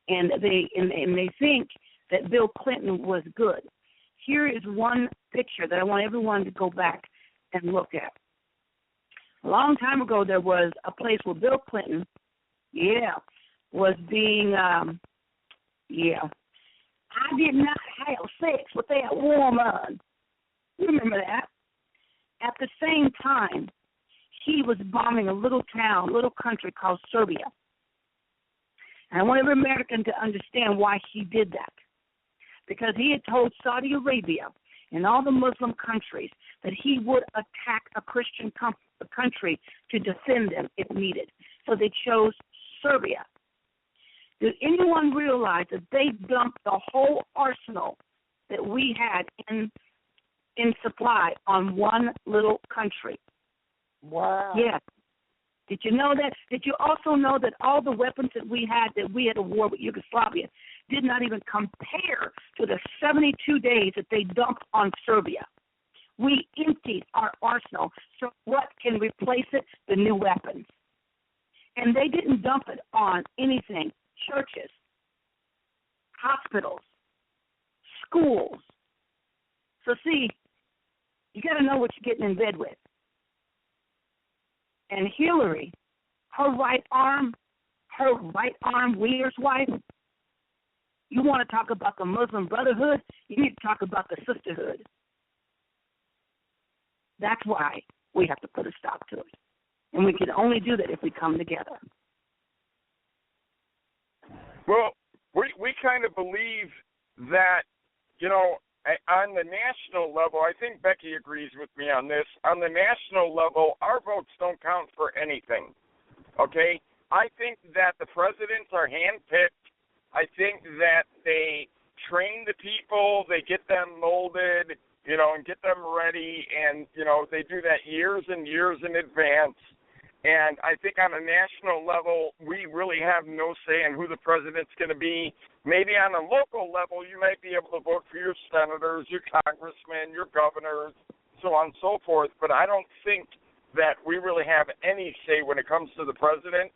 [SPEAKER 1] and they think that Bill Clinton was good. Here is one picture that I want everyone to go back and look at. A long time ago, there was a place where Bill Clinton, was being, I did not have sex with that woman. You remember that? At the same time, he was bombing a little town, little country called Serbia. And I want every American to understand why he did that. Because he had told Saudi Arabia and all the Muslim countries that he would attack a Christian country to defend them if needed. So they chose Serbia. Did anyone realize that they dumped the whole arsenal that we had in supply on one little country?
[SPEAKER 6] Wow.
[SPEAKER 1] Yes. Did you know that? Did you also know that all the weapons that we had a war with Yugoslavia did not even compare to the 72 days that they dumped on Serbia? We emptied our arsenal. So what can replace it? The new weapons. And they didn't dump it on anything. Churches, hospitals, schools. So see, you got to know what you're getting in bed with. And Hillary, her right arm, Weir's wife, you want to talk about the Muslim Brotherhood, you need to talk about the sisterhood. That's why we have to put a stop to it. And we can only do that if we come together.
[SPEAKER 5] Well, we kind of believe that, on the national level, I think Becky agrees with me on this. On the national level, our votes don't count for anything, okay? I think that the presidents are handpicked. I think that they train the people, they get them molded, and get them ready, and, they do that years and years in advance. And I think on a national level, we really have no say in who the president's going to be. Maybe on a local level, you might be able to vote for your senators, your congressmen, your governors, so on and so forth. But I don't think that we really have any say when it comes to the president.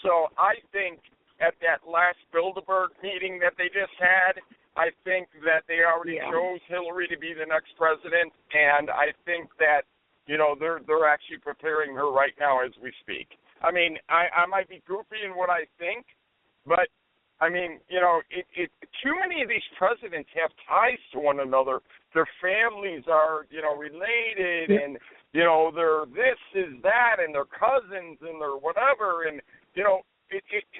[SPEAKER 5] So I think at that last Bilderberg meeting that they just had, I think that they already chose Hillary to be the next president, and I think that, you know, they're actually preparing her right now as we speak. I mean, I might be goofy in what I think, but I mean, you know, too many of these presidents have ties to one another. Their families are, you know, related, and you know, they're this is that, and they're cousins, and they're whatever, and you know,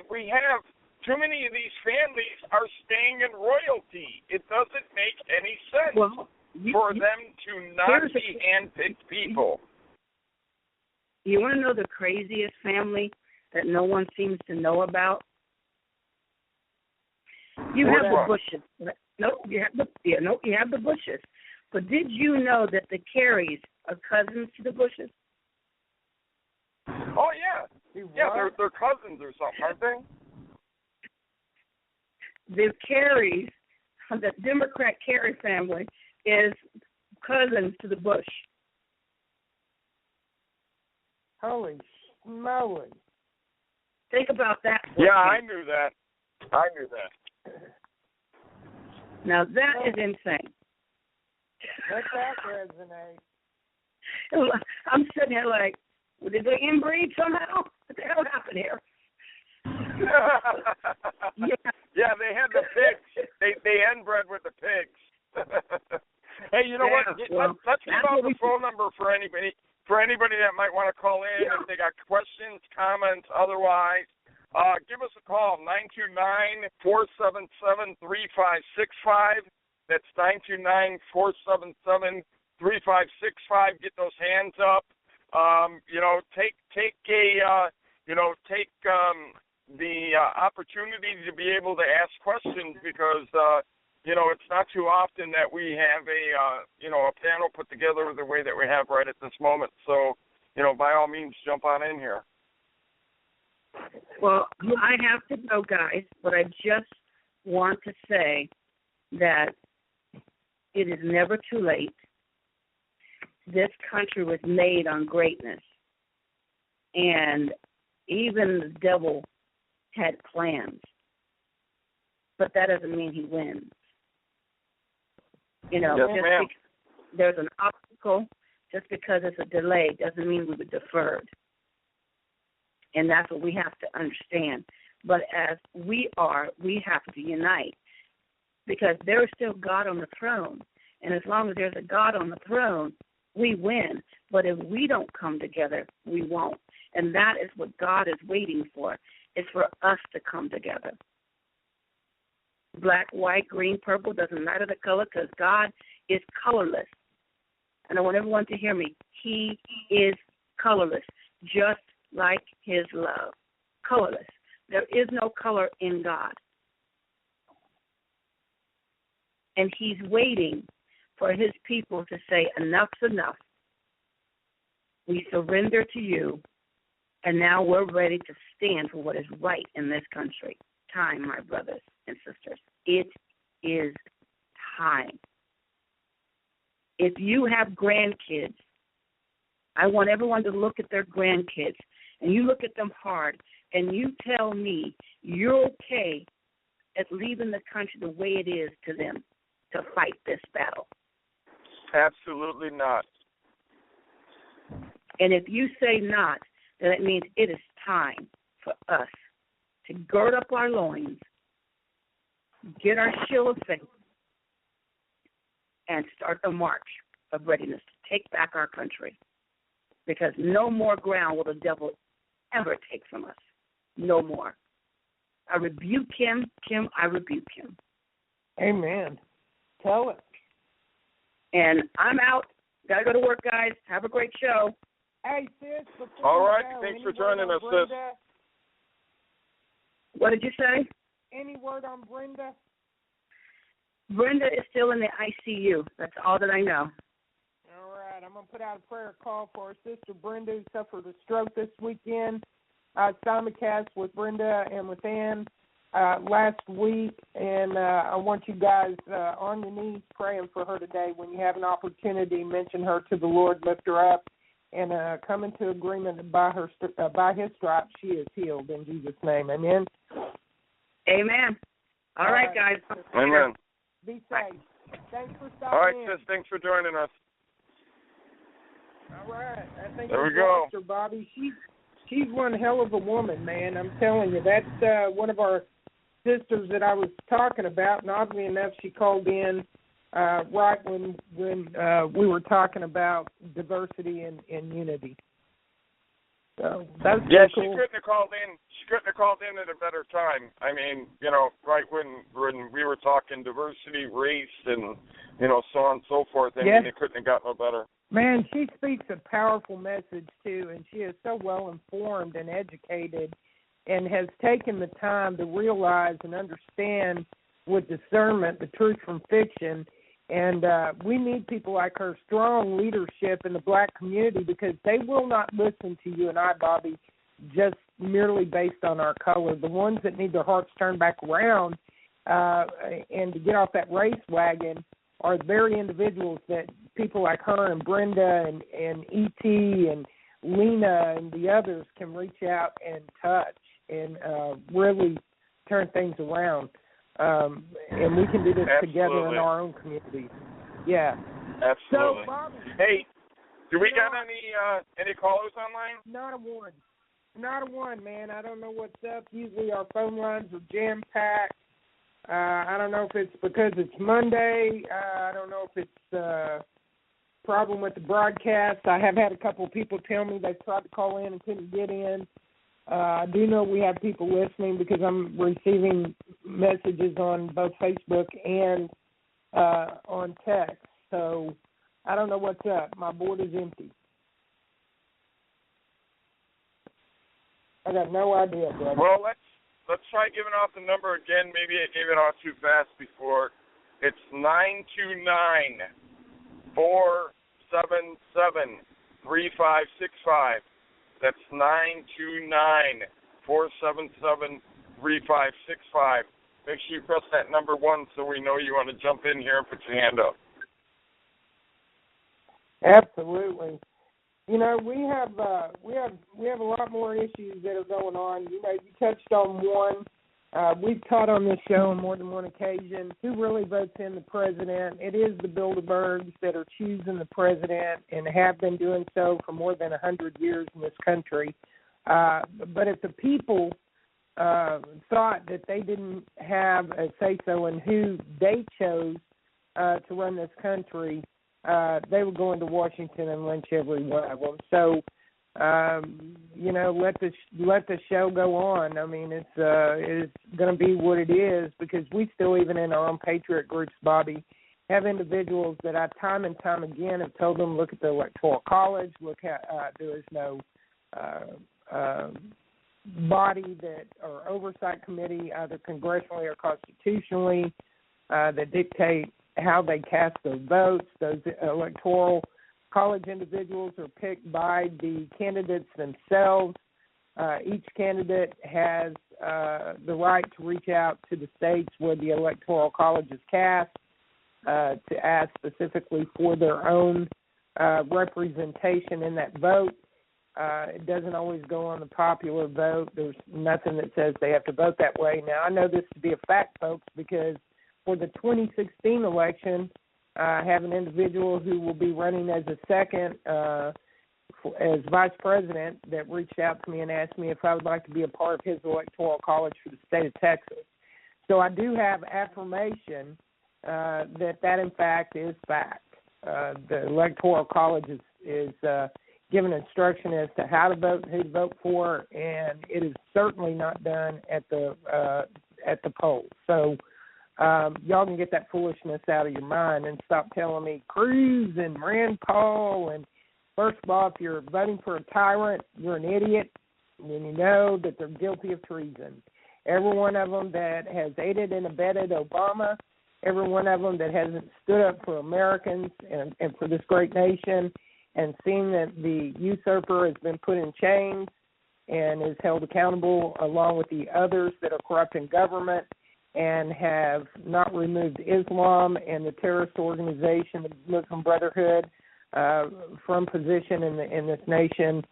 [SPEAKER 5] we have too many of these families are staying in royalty. It doesn't make any sense for them to not be handpicked people.
[SPEAKER 1] You want to know the craziest family that no one seems to know about? You have the Bushes. You have the Bushes. But did you know that the Carries are cousins to the Bushes?
[SPEAKER 5] Oh yeah, they're cousins or something, aren't they?
[SPEAKER 1] The Carries, the Democrat Carey family, is cousins to the Bush.
[SPEAKER 6] Holy smoly!
[SPEAKER 1] Think about that.
[SPEAKER 5] Yeah, I knew that.
[SPEAKER 1] Now that is insane.
[SPEAKER 6] Let that resonate.
[SPEAKER 1] I'm sitting here like, did they inbreed somehow? What the hell happened here?
[SPEAKER 5] Yeah, they had the pigs. They inbred with the pigs. Hey, you know what? Let's give out the phone number for anybody that might want to call in if they got questions, comments, otherwise. Give us a call, 929-477-3565. That's 929-477-3565. Get those hands up. You know, take the opportunity to be able to ask questions because you know, it's not too often that we have a panel put together the way that we have right at this moment. So, you know, by all means, jump on in here.
[SPEAKER 1] Well, I have to go, guys, but I just want to say that it is never too late. This country was made on greatness, and even the devil had plans, but that doesn't mean he wins. You know, there's an obstacle, just because it's a delay doesn't mean we were deferred. And that's what we have to understand. But as we have to unite because there is still God on the throne. And as long as there's a God on the throne, we win. But if we don't come together, we won't. And that is what God is waiting for. It's for us to come together. Black, white, green, purple, doesn't matter the color because God is colorless. And I want everyone to hear me. He is colorless, just like his love. Colorless. There is no color in God. And he's waiting for his people to say, enough's enough. We surrender to you, and now we're ready to stand for what is right in this country. Time, my brothers and sisters. It is time. If you have grandkids, I want everyone to look at their grandkids, and you look at them hard, and you tell me you're okay at leaving the country the way it is to them to fight this battle.
[SPEAKER 5] Absolutely not.
[SPEAKER 1] And if you say not, then it means it is time for us to gird up our loins, get our shield of faith, and start the march of readiness to take back our country. Because no more ground will the devil ever take from us. No more. I rebuke him, Kim, I rebuke him.
[SPEAKER 6] Amen. Tell it.
[SPEAKER 1] And I'm out. Got to go to work, guys. Have a great show.
[SPEAKER 6] Hey, sis.
[SPEAKER 5] All right. Thanks for joining us, sis.
[SPEAKER 1] What did you say?
[SPEAKER 6] Any word on Brenda?
[SPEAKER 1] Brenda is still in the ICU. That's all that I know.
[SPEAKER 6] All righty. right. I'm going to put out a prayer call for our sister Brenda, who suffered a stroke this weekend. Simulcast with Brenda and with Ann last week, and I want you guys on your knees praying for her today. When you have an opportunity, mention her to the Lord, lift her up, and come into agreement that by His stripes she is healed in Jesus' name. Amen.
[SPEAKER 1] Amen. All right, guys.
[SPEAKER 5] Amen.
[SPEAKER 6] Be safe. Thanks for stopping
[SPEAKER 5] All right,
[SPEAKER 6] in.
[SPEAKER 5] sis. Thanks for joining us.
[SPEAKER 6] All right. I think
[SPEAKER 5] There we
[SPEAKER 6] we've
[SPEAKER 5] go.
[SPEAKER 6] lost her, Bobby. She's one hell of a woman, man. I'm telling you. That's one of our sisters that I was talking about, and oddly enough, she called in right when we were talking about diversity and unity. So that's
[SPEAKER 5] Yeah,
[SPEAKER 6] cool.
[SPEAKER 5] she couldn't have called in. She couldn't have called in at a better time. I mean, right when we were talking diversity, race, and so on and so forth. I mean, it couldn't have got no better.
[SPEAKER 6] Man, she speaks a powerful message too, and she is so well informed and educated, and has taken the time to realize and understand with discernment the truth from fiction. And we need people like her, strong leadership in the black community, because they will not listen to you and I, Bobby, just merely based on our color. The ones that need their hearts turned back around and to get off that race wagon are the very individuals that people like her and Brenda and E.T. and Lena and the others can reach out and touch and really turn things around. And we can do this together in our own communities. Yeah.
[SPEAKER 5] Absolutely.
[SPEAKER 6] So, Bobby,
[SPEAKER 5] hey, do we got any callers online?
[SPEAKER 6] Not a one, man. I don't know what's up. Usually our phone lines are jam-packed. I don't know if it's because it's Monday. I don't know if it's a problem with the broadcast. I have had a couple of people tell me they tried to call in and couldn't get in. I do know we have people listening because I'm receiving messages on both Facebook and on text. So I don't know what's up. My board is empty. I got no idea, brother.
[SPEAKER 5] Well, let's try giving off the number again. Maybe I gave it off too fast before. It's 929-477-3565. That's 929-477-3565. Make sure you press that number 1 so we know you want to jump in here and put your hand up.
[SPEAKER 6] Absolutely. We have a lot more issues that are going on. You touched on one. We've taught on this show on more than one occasion who really votes in the president. It is the Bilderbergs that are choosing the president and have been doing so for more than 100 years in this country. But if the people thought that they didn't have a say-so in who they chose to run this country, they would go into Washington and lynch every one of them. So, let the show go on. I mean, it's going to be what it is, because we still, even in our own patriot groups, Bobby, have individuals that I time and time again have told them, look at the Electoral College, look at there is no body or oversight committee, either congressionally or constitutionally, that dictate how they cast their votes. Those Electoral College individuals are picked by the candidates themselves. Each candidate has the right to reach out to the states where the Electoral College is cast to ask specifically for their own representation in that vote. It doesn't always go on the popular vote. There's nothing that says they have to vote that way. Now, I know this to be a fact, folks, because for the 2016 election, I have an individual who will be running as a second as vice president that reached out to me and asked me if I would like to be a part of his Electoral College for the state of Texas. So I do have affirmation that in fact is fact. The Electoral College is given instruction as to how to vote, who to vote for, and it is certainly not done at the polls. So y'all can get that foolishness out of your mind and stop telling me Cruz and Rand Paul. And first of all, if you're voting for a tyrant, you're an idiot, and you know that they're guilty of treason. Every one of them that has aided and abetted Obama, every one of them that hasn't stood up for Americans and for this great nation, and seeing that the usurper has been put in chains and is held accountable along with the others that are corrupt in government and have not removed Islam and the terrorist organization, the Muslim Brotherhood, from position in this nation,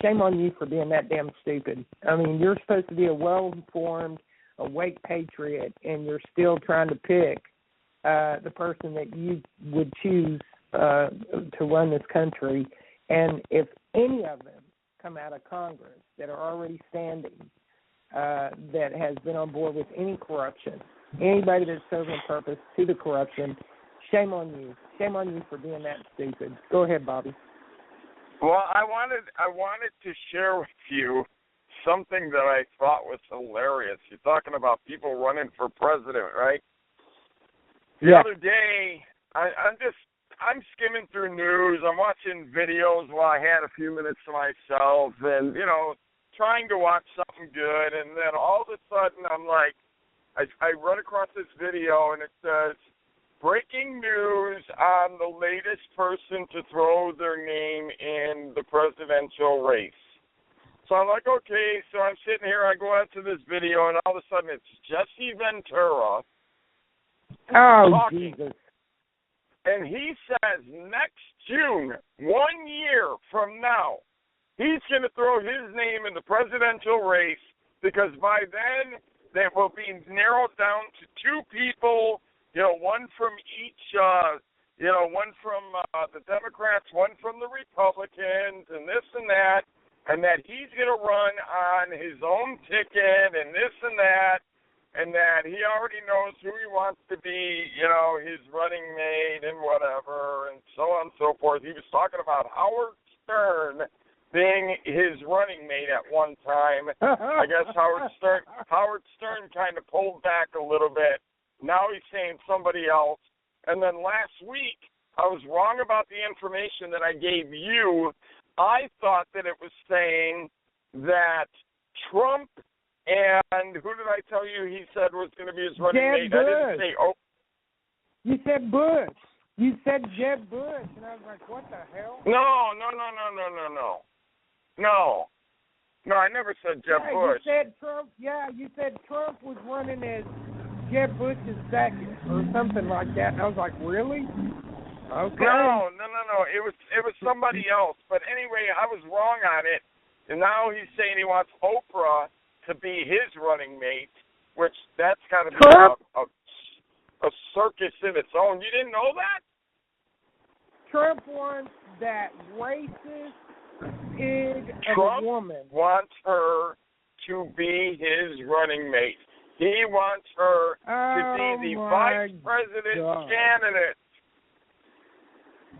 [SPEAKER 6] shame on you for being that damn stupid. I mean, you're supposed to be a well-informed, awake patriot, and you're still trying to pick the person that you would choose to run this country. And if any of them come out of Congress that are already standing, that has been on board with any corruption, anybody that's serving a purpose to the corruption, shame on you. Shame on you for being that stupid. Go ahead, Bobby.
[SPEAKER 5] Well, I wanted to share with you something that I thought was hilarious. You're talking about people running for president, right? The other day, I'm skimming through news. I'm watching videos while I had a few minutes to myself, and trying to watch something good. And then all of a sudden, I'm like, I run across this video, and it says, "Breaking news on the latest person to throw their name in the presidential race." So I'm like, okay. So I'm sitting here. I go out to this video, and all of a sudden, it's Jesse Ventura. Talking.
[SPEAKER 6] Jesus.
[SPEAKER 5] And he says next June, 1 year from now, he's going to throw his name in the presidential race because by then they will be narrowed down to two people, one from each, one from the Democrats, one from the Republicans, and this and that he's going to run on his own ticket and this and that he already knows who he wants to be, his running mate and whatever, and so on and so forth. He was talking about Howard Stern being his running mate at one time. I guess Howard Stern kind of pulled back a little bit. Now he's saying somebody else. And then last week, I was wrong about the information that I gave you. I thought that it was saying that Trump and who did I tell you he said was going to be his running mate?
[SPEAKER 6] Bush.
[SPEAKER 5] I didn't say,
[SPEAKER 6] You said Bush. You said Jeb Bush. And I was like, what the hell?
[SPEAKER 5] No, I never said Jeb Bush.
[SPEAKER 6] You said Trump. Yeah, you said Trump was running as Jeb Bush's second or something like that. And I was like, really? Okay.
[SPEAKER 5] No. It was somebody else. But anyway, I was wrong on it. And now he's saying he wants Oprah to be his running mate, which that's kind of a circus in its own. You didn't know that?
[SPEAKER 6] Trump wants that racist pig
[SPEAKER 5] Trump
[SPEAKER 6] of a woman.
[SPEAKER 5] Wants her to be his running mate. He wants her to be the vice president candidate.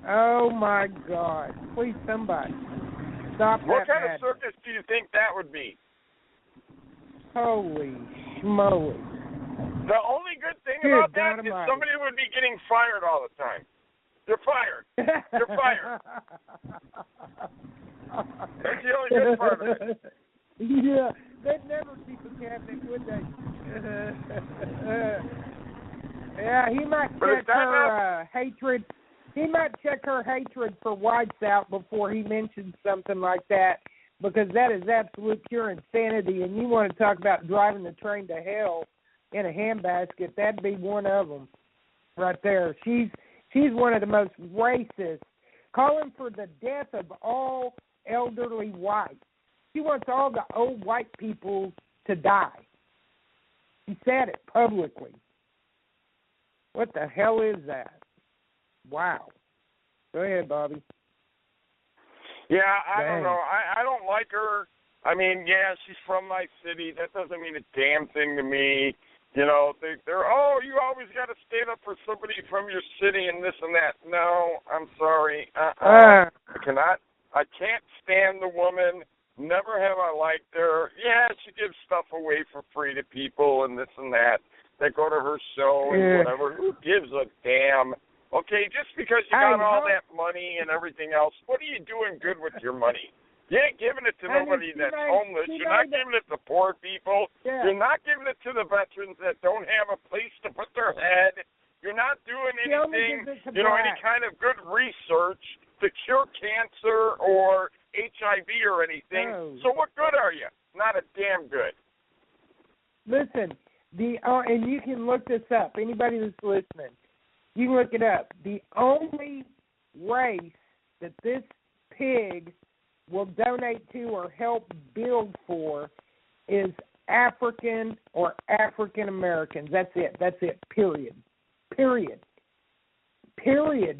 [SPEAKER 6] Oh, my God. Please, somebody. Stop that.
[SPEAKER 5] What kind of circus do you think that would be?
[SPEAKER 6] Holy schmoly.
[SPEAKER 5] The only good thing about that is somebody would be getting fired all the time. You're fired. You're fired. That's the only good part of it.
[SPEAKER 6] Yeah, they'd never keep a cabinet, would they? Yeah, he might check her hatred. He might check her hatred for whites out before he mentions something like that, because that is absolute pure insanity. And you want to talk about driving the train to hell in a handbasket? That'd be one of them, right there. She's one of the most racist, calling for the death of all elderly whites. She wants all the old white people to die. She said it publicly. What the hell is that? Wow. Go ahead, Bobby.
[SPEAKER 5] Yeah, I don't know. I don't like her. I mean, yeah, she's from my city. That doesn't mean a damn thing to me. They're, you always got to stand up for somebody from your city and this and that. No, I'm sorry. I can't stand the woman. Never have I liked her. Yeah, she gives stuff away for free to people and this and that. They go to her show and whatever. Who gives a damn? Okay, just because you got all that money and everything else, what are you doing good with your money? You ain't giving it to nobody that's homeless. You're not giving it to poor people. Yeah. You're not giving it to the veterans that don't have a place to put their head. You're not doing anything, any kind of good research. to cure cancer or HIV or anything.
[SPEAKER 6] Oh.
[SPEAKER 5] So what good are you? Not a damn good.
[SPEAKER 6] Listen, and you can look this up. Anybody that's listening, you can look it up. The only race that this pig will donate to or help build for is African or African Americans. That's it. Period.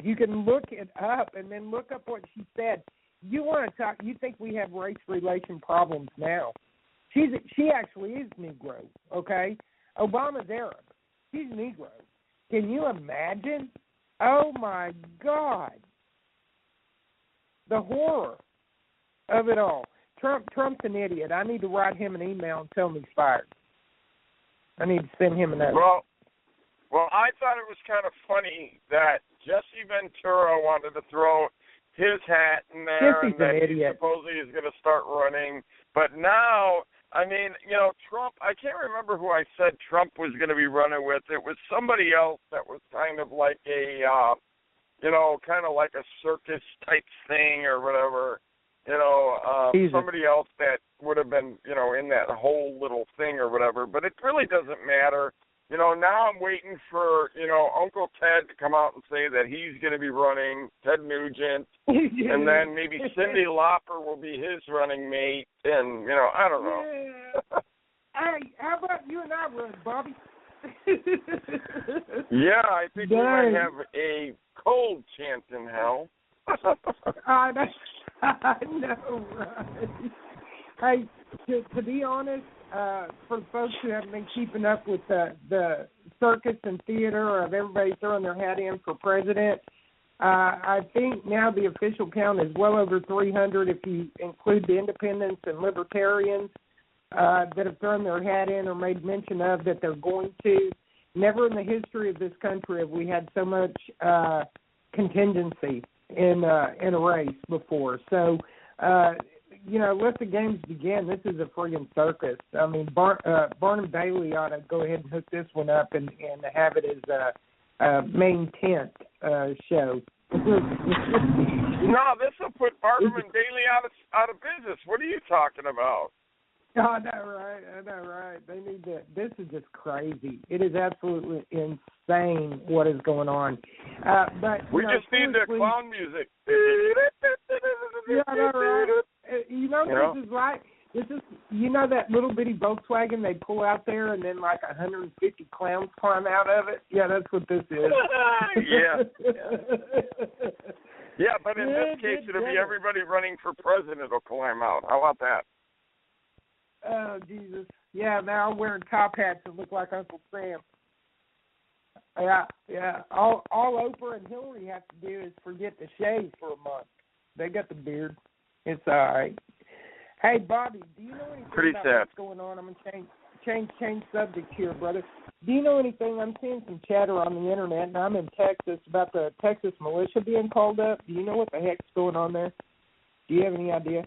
[SPEAKER 6] You can look it up and then look up what she said. You want to talk? You think we have race relation problems now? She actually is Negro. Okay, Obama's Arab. She's Negro. Can you imagine? Oh my God, the horror of it all. Trump's an idiot. I need to write him an email and tell him he's fired. I need to send him a note.
[SPEAKER 5] Well, I thought it was kind of funny that Jesse Ventura wanted to throw his hat in there
[SPEAKER 6] Jesse's
[SPEAKER 5] and that
[SPEAKER 6] an
[SPEAKER 5] he
[SPEAKER 6] idiot.
[SPEAKER 5] supposedly is going to start running. But now, I mean, Trump, I can't remember who I said Trump was going to be running with. It was somebody else that was kind of like a, kind of like a circus type thing or whatever. Somebody else that would have been, in that whole little thing or whatever. But it really doesn't matter. Now I'm waiting for, Uncle Ted to come out and say that he's going to be running, Ted Nugent, and then maybe Cyndi Lauper will be his running mate, and, I don't know.
[SPEAKER 6] Yeah. Hey, how about you and I run, Bobby?
[SPEAKER 5] Yeah, I think we might have a cold chance in hell.
[SPEAKER 6] I know, right? Hey, to be honest, for folks who haven't been keeping up with the circus and theater of everybody throwing their hat in for president, I think now the official count is well over 300 if you include the independents and libertarians that have thrown their hat in or made mention of that they're going to. Never in the history of this country have we had so much contingency in a race before. So, let the games begin. This is a friggin' circus. I mean, Barnum Bailey ought to go ahead and hook this one up and have it as a main tent show.
[SPEAKER 5] No, this will put Barnum and Bailey out of business. What are you talking about?
[SPEAKER 6] I know, right? They need to. This is just crazy. It is absolutely insane what is going on. But
[SPEAKER 5] we just need the clown music.
[SPEAKER 6] Yeah, I know, right? This is right. This is, that little bitty Volkswagen they pull out there and then like 150 clowns climb out of it? Yeah, that's what this is.
[SPEAKER 5] Yeah, but in this case, it'll be everybody running for president will climb out. How about that?
[SPEAKER 6] Oh, Jesus. Yeah, now I'm wearing top hats that look like Uncle Sam. Yeah. All Oprah and Hillary have to do is forget to shave for a month. They got the beard. It's all right. Hey, Bobby, do you know anything about what's going on? I'm going to change subject here, brother. Do you know anything? I'm seeing some chatter on the internet, and I'm in Texas, about the Texas militia being called up. Do you know what the heck's going on there? Do you have any idea?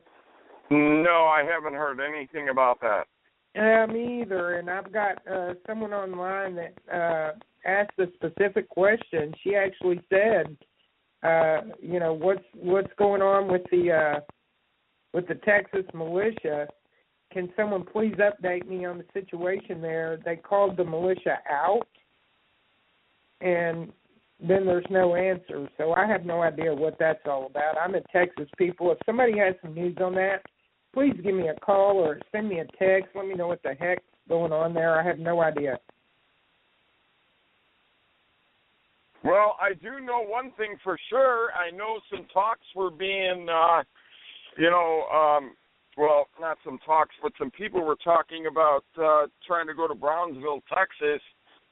[SPEAKER 5] No, I haven't heard anything about that.
[SPEAKER 6] Me either, and I've got someone online that asked a specific question. She actually said, what's going on with the Texas militia? Can someone please update me on the situation there? They called the militia out, and then there's no answer. So I have no idea what that's all about. I'm in Texas, people. If somebody has some news on that, please give me a call or send me a text. Let me know what the heck's going on there. I have no idea.
[SPEAKER 5] Well, I do know one thing for sure. I know some talks were being, well, not some talks, but some people were talking about trying to go to Brownsville, Texas,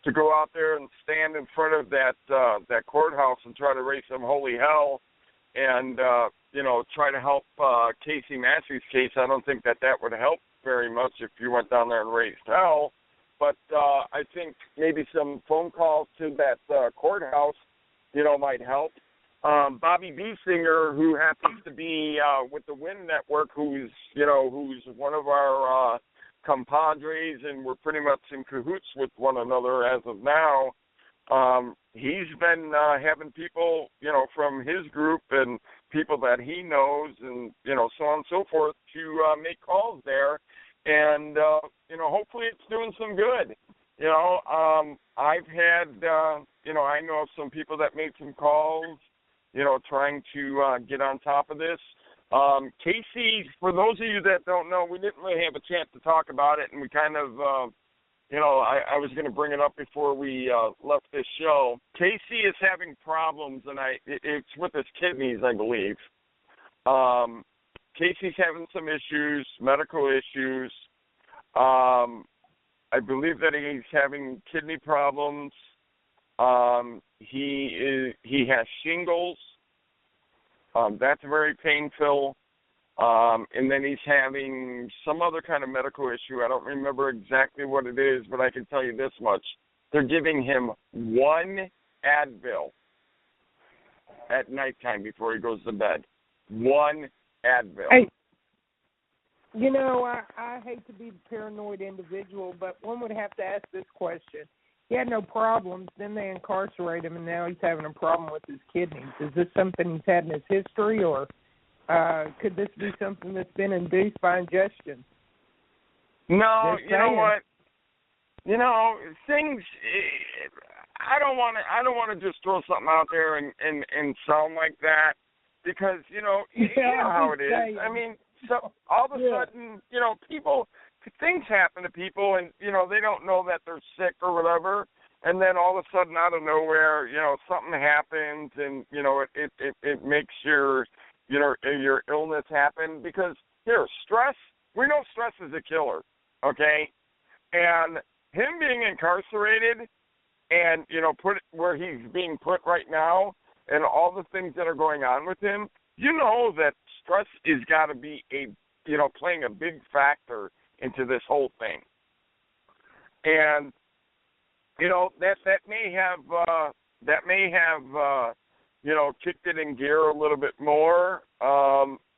[SPEAKER 5] to go out there and stand in front of that courthouse and try to raise some holy hell and, try to help Casey Massey's case. I don't think that would help very much if you went down there and raised hell. But I think maybe some phone calls to that courthouse, might help. Bobby B. Singer, who happens to be with the WIN Network, who's one of our compadres, and we're pretty much in cahoots with one another as of now. He's been having people, from his group and people that he knows, and so on and so forth, to make calls there, and hopefully it's doing some good. I've had I know of some people that made some calls, trying to get on top of this. Casey, for those of you that don't know, we didn't really have a chance to talk about it, and we kind of, I was going to bring it up before we left this show. Casey is having problems, and it's with his kidneys, I believe. Casey's having some issues, medical issues. I believe that he's having kidney problems. He has shingles. That's very painful. And then he's having some other kind of medical issue. I don't remember exactly what it is, but I can tell you this much. They're giving him one Advil at nighttime before he goes to bed. One Advil.
[SPEAKER 6] Hey, I hate to be the paranoid individual, but one would have to ask this question. He had no problems, then they incarcerate him, and now he's having a problem with his kidneys. Is this something he's had in his history, or could this be something that's been induced by ingestion?
[SPEAKER 5] No, you know what? Things. I don't want to just throw something out there and sound like that, because you know how it is. I mean, so all of a sudden, things happen to people, and they don't know that they're sick or whatever, and then all of a sudden, out of nowhere, something happens, and it makes your illness happen. Because stress. We know stress is a killer. Okay, and him being incarcerated, and put where he's being put right now, and all the things that are going on with him, that stress is got to be playing a big factor into this whole thing. And that may have kicked it in gear a little bit more.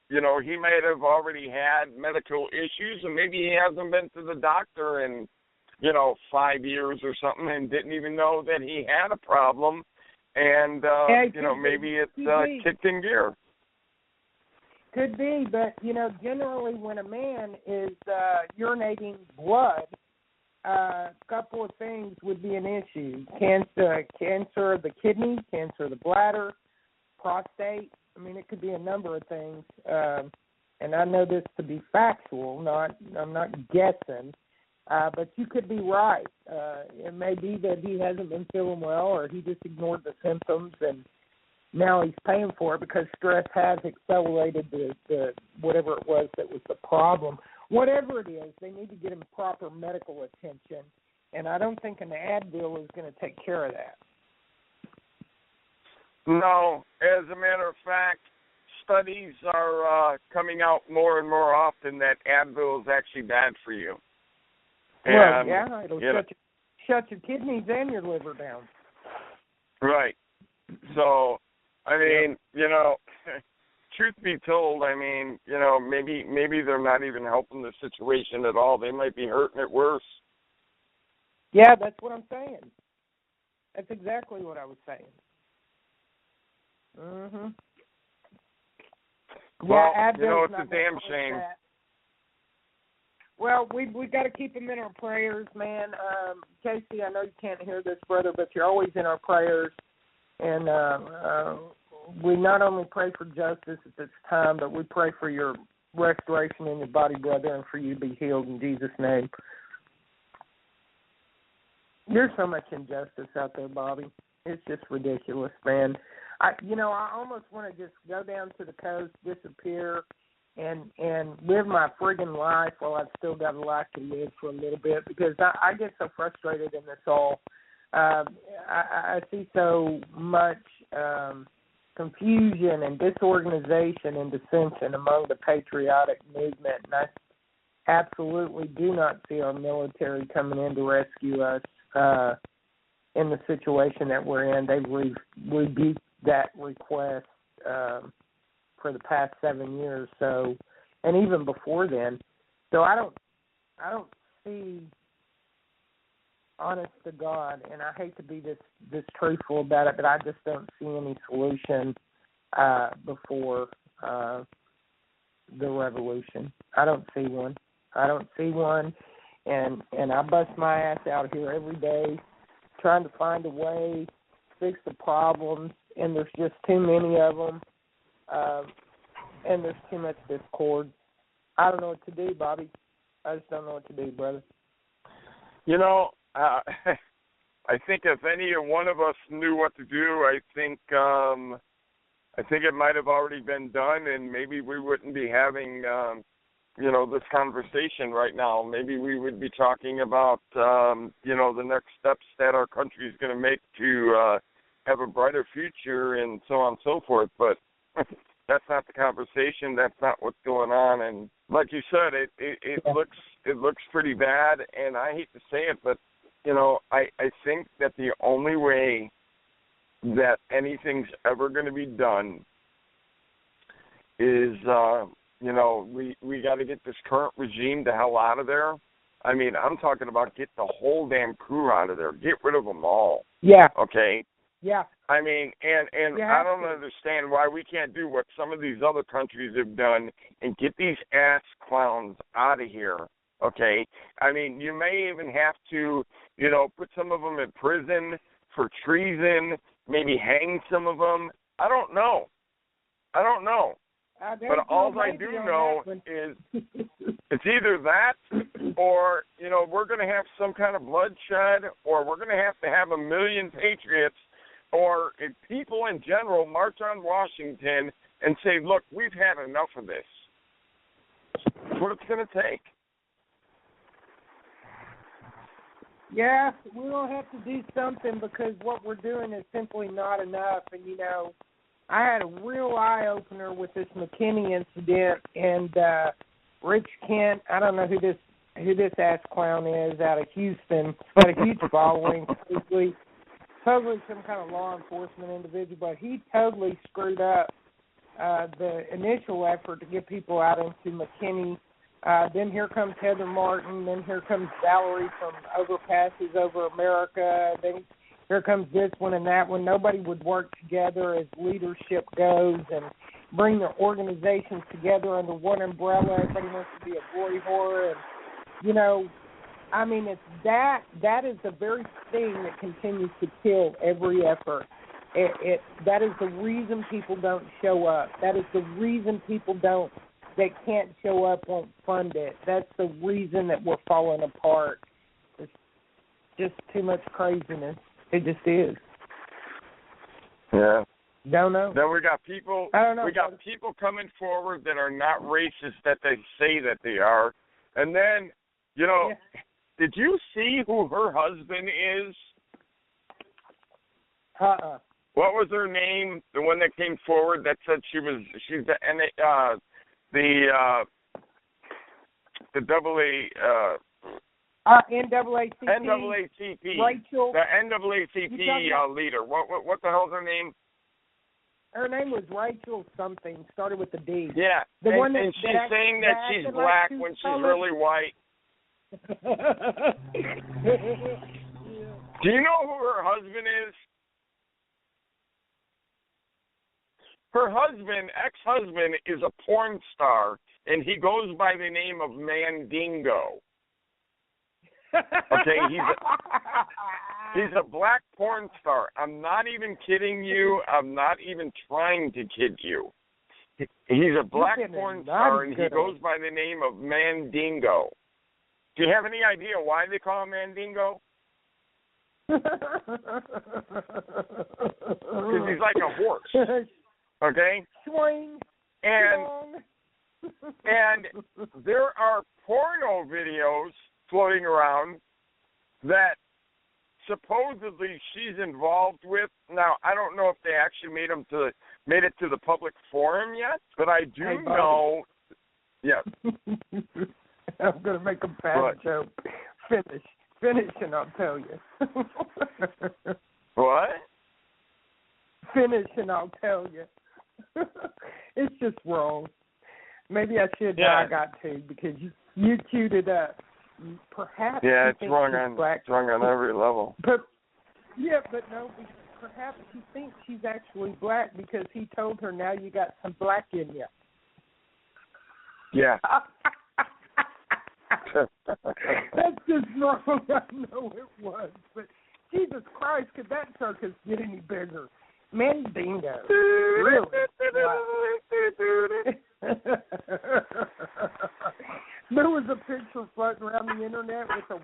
[SPEAKER 5] He might have already had medical issues, and maybe he hasn't been to the doctor in 5 years or something, and didn't even know that he had a problem. And maybe it's kicked in gear.
[SPEAKER 6] Could be, but generally when a man is urinating blood, a couple of things would be an issue: cancer of the kidney, cancer of the bladder, prostate. I mean, it could be a number of things. And I know this to be factual. I'm not guessing. But you could be right. It may be that he hasn't been feeling well, or he just ignored the symptoms, and now he's paying for it because stress has accelerated the whatever it was that was the problem. Whatever it is, they need to get him proper medical attention, and I don't think an Advil is going to take care of that.
[SPEAKER 5] No, as a matter of fact, studies are coming out more and more often that Advil is actually bad for you.
[SPEAKER 6] Well, yeah, it'll shut your kidneys and your liver down.
[SPEAKER 5] Right. So, I mean, truth be told, I mean, maybe they're not even helping the situation at all. They might be hurting it worse.
[SPEAKER 6] Yeah, that's what I'm saying. That's exactly what I was saying. Mhm.
[SPEAKER 5] Well,
[SPEAKER 6] yeah,
[SPEAKER 5] it's a damn shame.
[SPEAKER 6] That. Well, we got to keep him in our prayers, man. Casey, I know you can't hear this, brother, but you're always in our prayers. And we not only pray for justice at this time, but we pray for your restoration in your body, brother, and for you to be healed in Jesus' name. There's so much injustice out there, Bobby. It's just ridiculous, man. I almost want to just go down to the coast, disappear, and live my friggin' life while I've still got a life to live for a little bit, because I get so frustrated in this all. I see so much confusion and disorganization and dissension among the patriotic movement, and I absolutely do not see our military coming in to rescue us in the situation that we're in. They've rebuked that request for the past 7 years, so, and even before then. So I don't see, honest to God, and I hate to be this truthful about it, but I just don't see any solution before the revolution. I don't see one. And I bust my ass out here every day trying to find a way to fix the problems, and there's just too many of them, and there's too much discord. I don't know what to do, Bobby. I just don't know what to do, brother.
[SPEAKER 5] You know, I think if any one of us knew what to do, I think it might have already been done, and maybe we wouldn't be having, this conversation right now. Maybe we would be talking about, the next steps that our country is going to make to have a brighter future and so on and so forth. But that's not the conversation. That's not what's going on. And like you said, it looks pretty bad. And I hate to say it, but I think that the only way that anything's ever going to be done is, we got to get this current regime the hell out of there. I mean, I'm talking about get the whole damn crew out of there. Get rid of them all.
[SPEAKER 6] Yeah.
[SPEAKER 5] Okay?
[SPEAKER 6] Yeah.
[SPEAKER 5] I mean, and I don't understand why we can't do what some of these other countries have done and get these ass clowns out of here. Okay? I mean, you may even have to, put some of them in prison for treason, maybe hang some of them. I don't know. But all I do know is it's either that or, we're going to have some kind of bloodshed, or we're going to have 1 million patriots, or people in general march on Washington and say, look, we've had enough of this. That's what it's going to take.
[SPEAKER 6] Yeah, we're going to have to do something because what we're doing is simply not enough. And, I had a real eye-opener with this McKinney incident, and Rich Kent, I don't know who this ass clown is, out of Houston, got a huge following, totally some kind of law enforcement individual, but he totally screwed up the initial effort to get people out into McKinney. Then here comes Heather Martin, then here comes Valerie from Overpasses Over America, then here comes this one and that one. Nobody would work together as leadership goes and bring their organizations together under one umbrella. Everybody wants to be a glory whore. And, it's that is the very thing that continues to kill every effort. That is the reason people don't show up. That is the reason people that can't show up won't fund it. That's the reason that we're falling apart. It's just too much craziness. It just is.
[SPEAKER 5] Yeah.
[SPEAKER 6] Don't know.
[SPEAKER 5] Then we got people.
[SPEAKER 6] I don't know.
[SPEAKER 5] We got people coming forward that are not racist that they say that they are, and then did you see who her husband is? What was her name? The one that came forward that said she's the
[SPEAKER 6] NAACP.
[SPEAKER 5] NAACP.
[SPEAKER 6] Rachel.
[SPEAKER 5] The NAACP leader. What the hell's her name?
[SPEAKER 6] Her name was Rachel something. Started with a D.
[SPEAKER 5] Yeah. And she's saying that she's black when she's really white. Do you know who her husband is? Her ex-husband, is a porn star, and he goes by the name of Mandingo. Okay, he's a black porn star. I'm not even kidding you. I'm not even trying to kid you. He's a black porn star, and he goes by the name of Mandingo. Do you have any idea why they call him Mandingo? Because he's like a horse. Okay?
[SPEAKER 6] Swing.
[SPEAKER 5] And there are porno videos floating around that supposedly she's involved with. Now, I don't know if they actually made it to the public forum yet, but I do know. Yeah.
[SPEAKER 6] I'm going to make a bad joke. Finish, and I'll tell you.
[SPEAKER 5] What?
[SPEAKER 6] Finish, and I'll tell you. It's just wrong. Maybe I should. I got to because you queued it up. Perhaps.
[SPEAKER 5] Yeah, it's wrong on every level.
[SPEAKER 6] But no, perhaps she thinks she's actually black because he told her, now you got some black in you.
[SPEAKER 5] Yeah.
[SPEAKER 6] That's just wrong. I know it was. But Jesus Christ, could that circus get any bigger? Mandingo. Really? Wow. There was a picture floating around the internet with a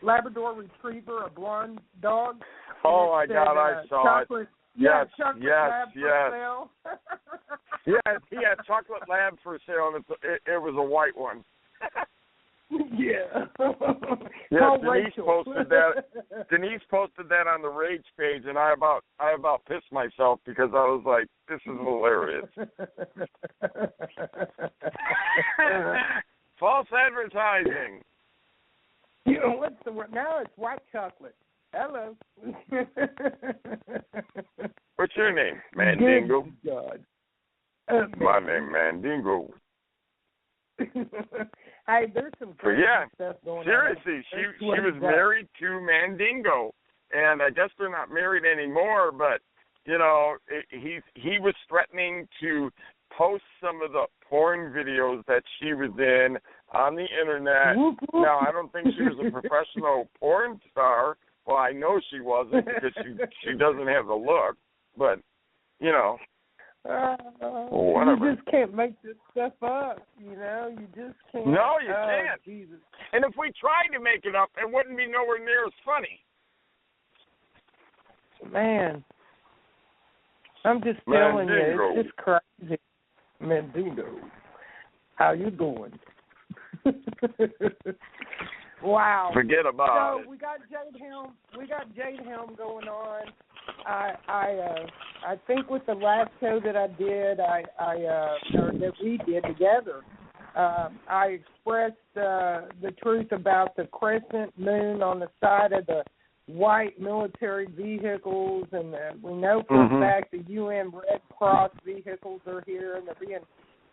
[SPEAKER 6] Labrador Retriever, a blonde dog.
[SPEAKER 5] Oh my God, I saw it. Yes,
[SPEAKER 6] chocolate
[SPEAKER 5] yes,
[SPEAKER 6] lab
[SPEAKER 5] yes.
[SPEAKER 6] for sale.
[SPEAKER 5] Yeah, he had chocolate lab for sale, and it was a white one.
[SPEAKER 6] Yeah.
[SPEAKER 5] Yeah, Denise posted that. Denise posted that on the Rage page, and I about pissed myself because I was like, "This is hilarious." False advertising.
[SPEAKER 6] You know what's the word? Now it's white chocolate. Hello.
[SPEAKER 5] What's your name, Mandingo?
[SPEAKER 6] Good God.
[SPEAKER 5] My name, Mandingo.
[SPEAKER 6] Hey, there's some crazy stuff going
[SPEAKER 5] seriously,
[SPEAKER 6] on.
[SPEAKER 5] she was married to Mandingo, and I guess they're not married anymore. But you know, he was threatening to post some of the porn videos that she was in on the internet. Now, I don't think she was a professional porn star. Well, I know she wasn't because she doesn't have the look. But you know. Whatever.
[SPEAKER 6] You just can't make this stuff up, you know? You just can't.
[SPEAKER 5] No, you can't.
[SPEAKER 6] Jesus.
[SPEAKER 5] And if we tried to make it up, it wouldn't be nowhere near as funny.
[SPEAKER 6] Man. I'm just telling you, it's just crazy. Mandingo. How you doing? Wow.
[SPEAKER 5] Forget about it.
[SPEAKER 6] So we got Jade Helm going on. I think with the last show that I did, or that we did together, I expressed the truth about the crescent moon on the side of the white military vehicles, and we know for a fact the UN Red Cross vehicles are here and they're being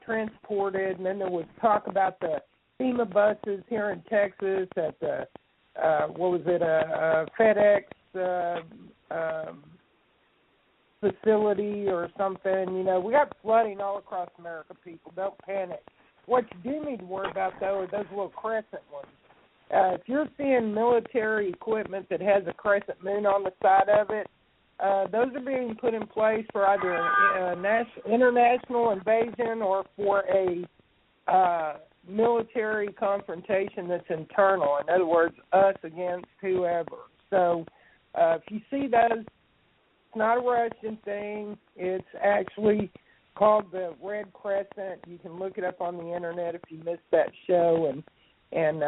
[SPEAKER 6] transported. And then there was talk about the FEMA buses here in Texas at the FedEx facility or something. You know, we got flooding all across America, people. Don't panic. What you do need to worry about, though, are those little crescent ones. If you're seeing military equipment that has a crescent moon on the side of it, those are being put in place for either an international invasion or for a military confrontation that's internal. In other words, us against whoever. So if you see those, it's not a Russian thing. It's actually called the Red Crescent. You can look it up on the internet if you missed that show, and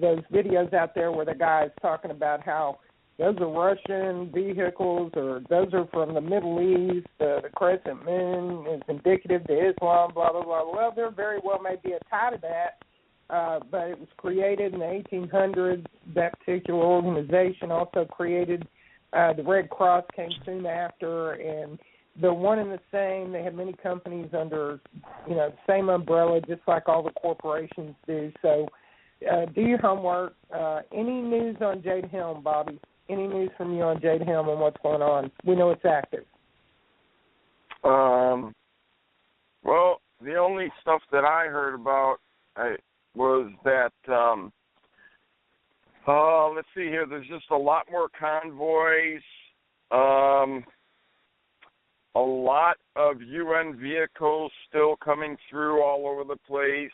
[SPEAKER 6] those videos out there where the guy's talking about how those are Russian vehicles or those are from the Middle East. The crescent moon is indicative to Islam, blah, blah, blah. Well, there very well may be a tie to that, but it was created in the 1800s. That particular organization also created the Red Cross came soon after, and they're one and the same. They have many companies under, the same umbrella, just like all the corporations do. So do your homework. Any news on Jade Helm, Bobby? Any news from you on Jade Helm and what's going on? We know it's active.
[SPEAKER 5] Well, the only stuff that I heard about was that, let's see here, there's just a lot more convoys, a lot of UN vehicles still coming through all over the place.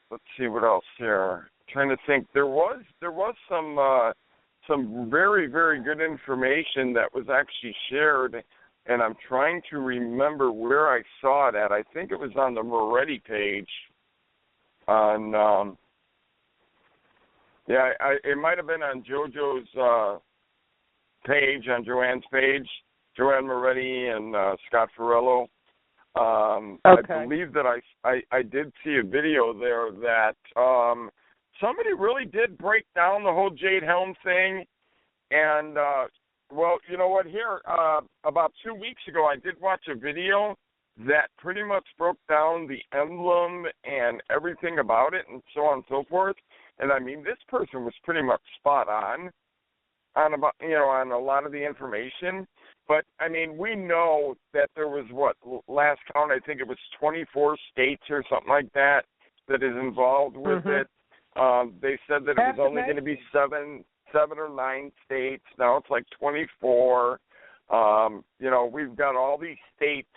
[SPEAKER 5] Let's see what else here. Trying to think. There was some very, very good information that was actually shared, and I'm trying to remember where I saw it at. I think it was on the Moretti page. It might have been on JoJo's page, on Joanne's page, Joanne Moretti and Scott Farello.
[SPEAKER 6] Okay.
[SPEAKER 5] I believe that I did see a video there that somebody really did break down the whole Jade Helm thing. And, well, you know what, here, about 2 weeks ago, I did watch a video that pretty much broke down the emblem and everything about it and so on and so forth. And, I mean, this person was pretty much spot on. on a lot of the information. But I mean, we know that there was last count, I think it was 24 states or something like that is involved with it. They said that it was only going to be seven or 9 states. Now it's like 24. We've got all these states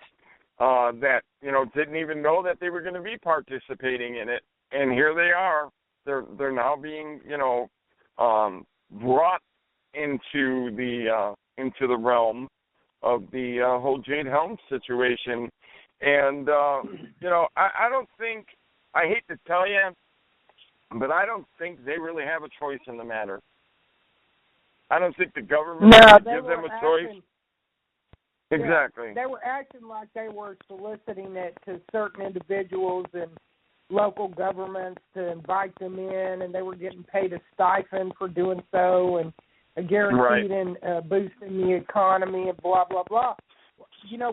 [SPEAKER 5] that didn't even know that they were going to be participating in it, and here they are. They're now being brought into the realm of the whole Jade Helms situation. And I don't think, I hate to tell you, but I don't think they really have a choice in the matter. I don't think the government would give them a choice. Exactly.
[SPEAKER 6] They were acting like they were soliciting it to certain individuals and local governments to invite them in, and they were getting paid a stipend for doing so, and a guaranteed boosting the economy and blah, blah, blah.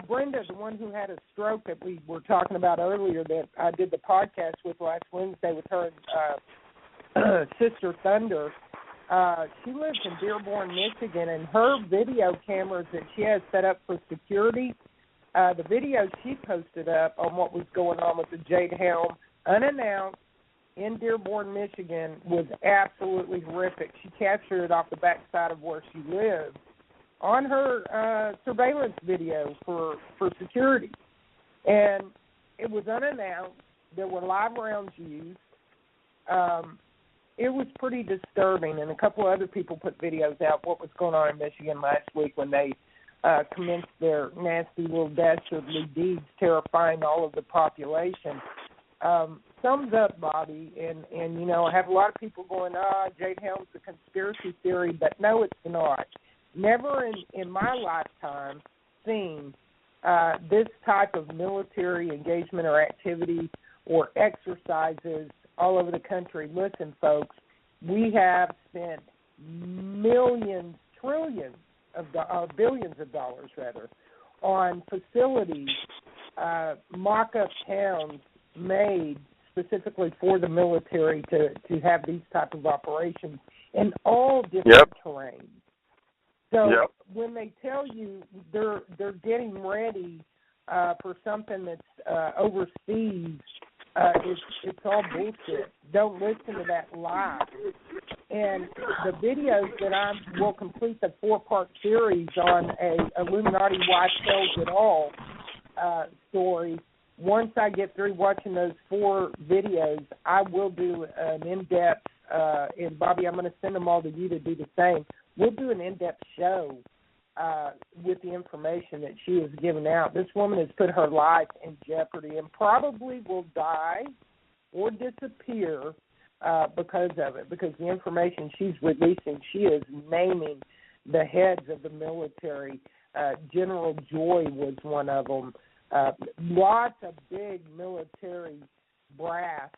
[SPEAKER 6] Brenda, the one who had a stroke that we were talking about earlier that I did the podcast with last Wednesday with her and Sister Thunder, she lives in Dearborn, Michigan, and her video cameras that she has set up for security, the video she posted up on what was going on with the Jade Helm, unannounced, in Dearborn, Michigan, was absolutely horrific. She captured it off the backside of where she lives on her surveillance video for security. And it was unannounced. There were live rounds used. It was pretty disturbing, and a couple of other people put videos out what was going on in Michigan last week when they commenced their nasty little dastardly deeds, terrifying all of the population. Thumbs up, Bobby, and I have a lot of people going, Jade Helm's a conspiracy theory, but no, it's not. Never in my lifetime seen this type of military engagement or activity or exercises all over the country. Listen, folks, we have spent billions of dollars on facilities, mock-up towns made specifically for the military to have these type of operations in all different terrains. So when they tell you they're getting ready for something that's overseas, it's all bullshit. Don't listen to that lie. And the videos that I will complete the 4-part series on a Illuminati Wife Tells It All story. Once I get through watching those 4 videos, I will do an in-depth, and Bobby, I'm going to send them all to you to do the same. We'll do an in-depth show with the information that she has given out. This woman has put her life in jeopardy and probably will die or disappear because of it, because the information she's releasing, she is naming the heads of the military. General Joy was one of them. Lots of big military brass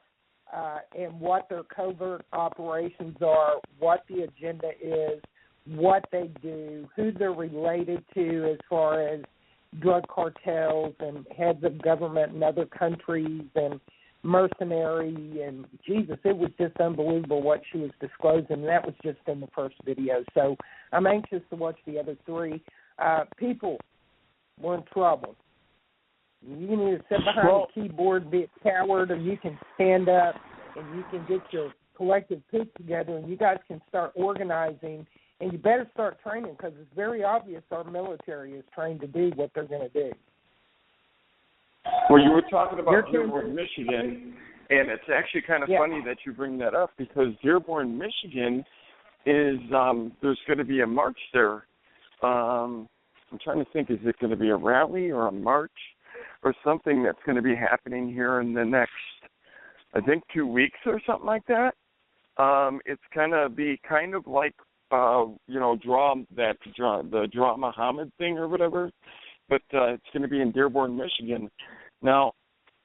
[SPEAKER 6] and what their covert operations are, what the agenda is, what they do, who they're related to as far as drug cartels and heads of government in other countries and mercenary, and Jesus, it was just unbelievable what she was disclosing, and that was just in the first video. So I'm anxious to watch the other 3. People, we're in trouble. You can either sit behind the keyboard and be a coward, or you can stand up and you can get your collective poop together and you guys can start organizing, and you better start training because it's very obvious our military is trained to do what they're going to do.
[SPEAKER 5] Well, you were talking about Dearborn, Michigan, and it's actually kind of funny that you bring that up because Dearborn, Michigan is, there's going to be a march there. I'm trying to think, is it going to be a rally or a march or something that's going to be happening here in the next, I think, 2 weeks or something like that? It's going to be kind of like, the Draw Muhammad thing or whatever, but it's going to be in Dearborn, Michigan. Now,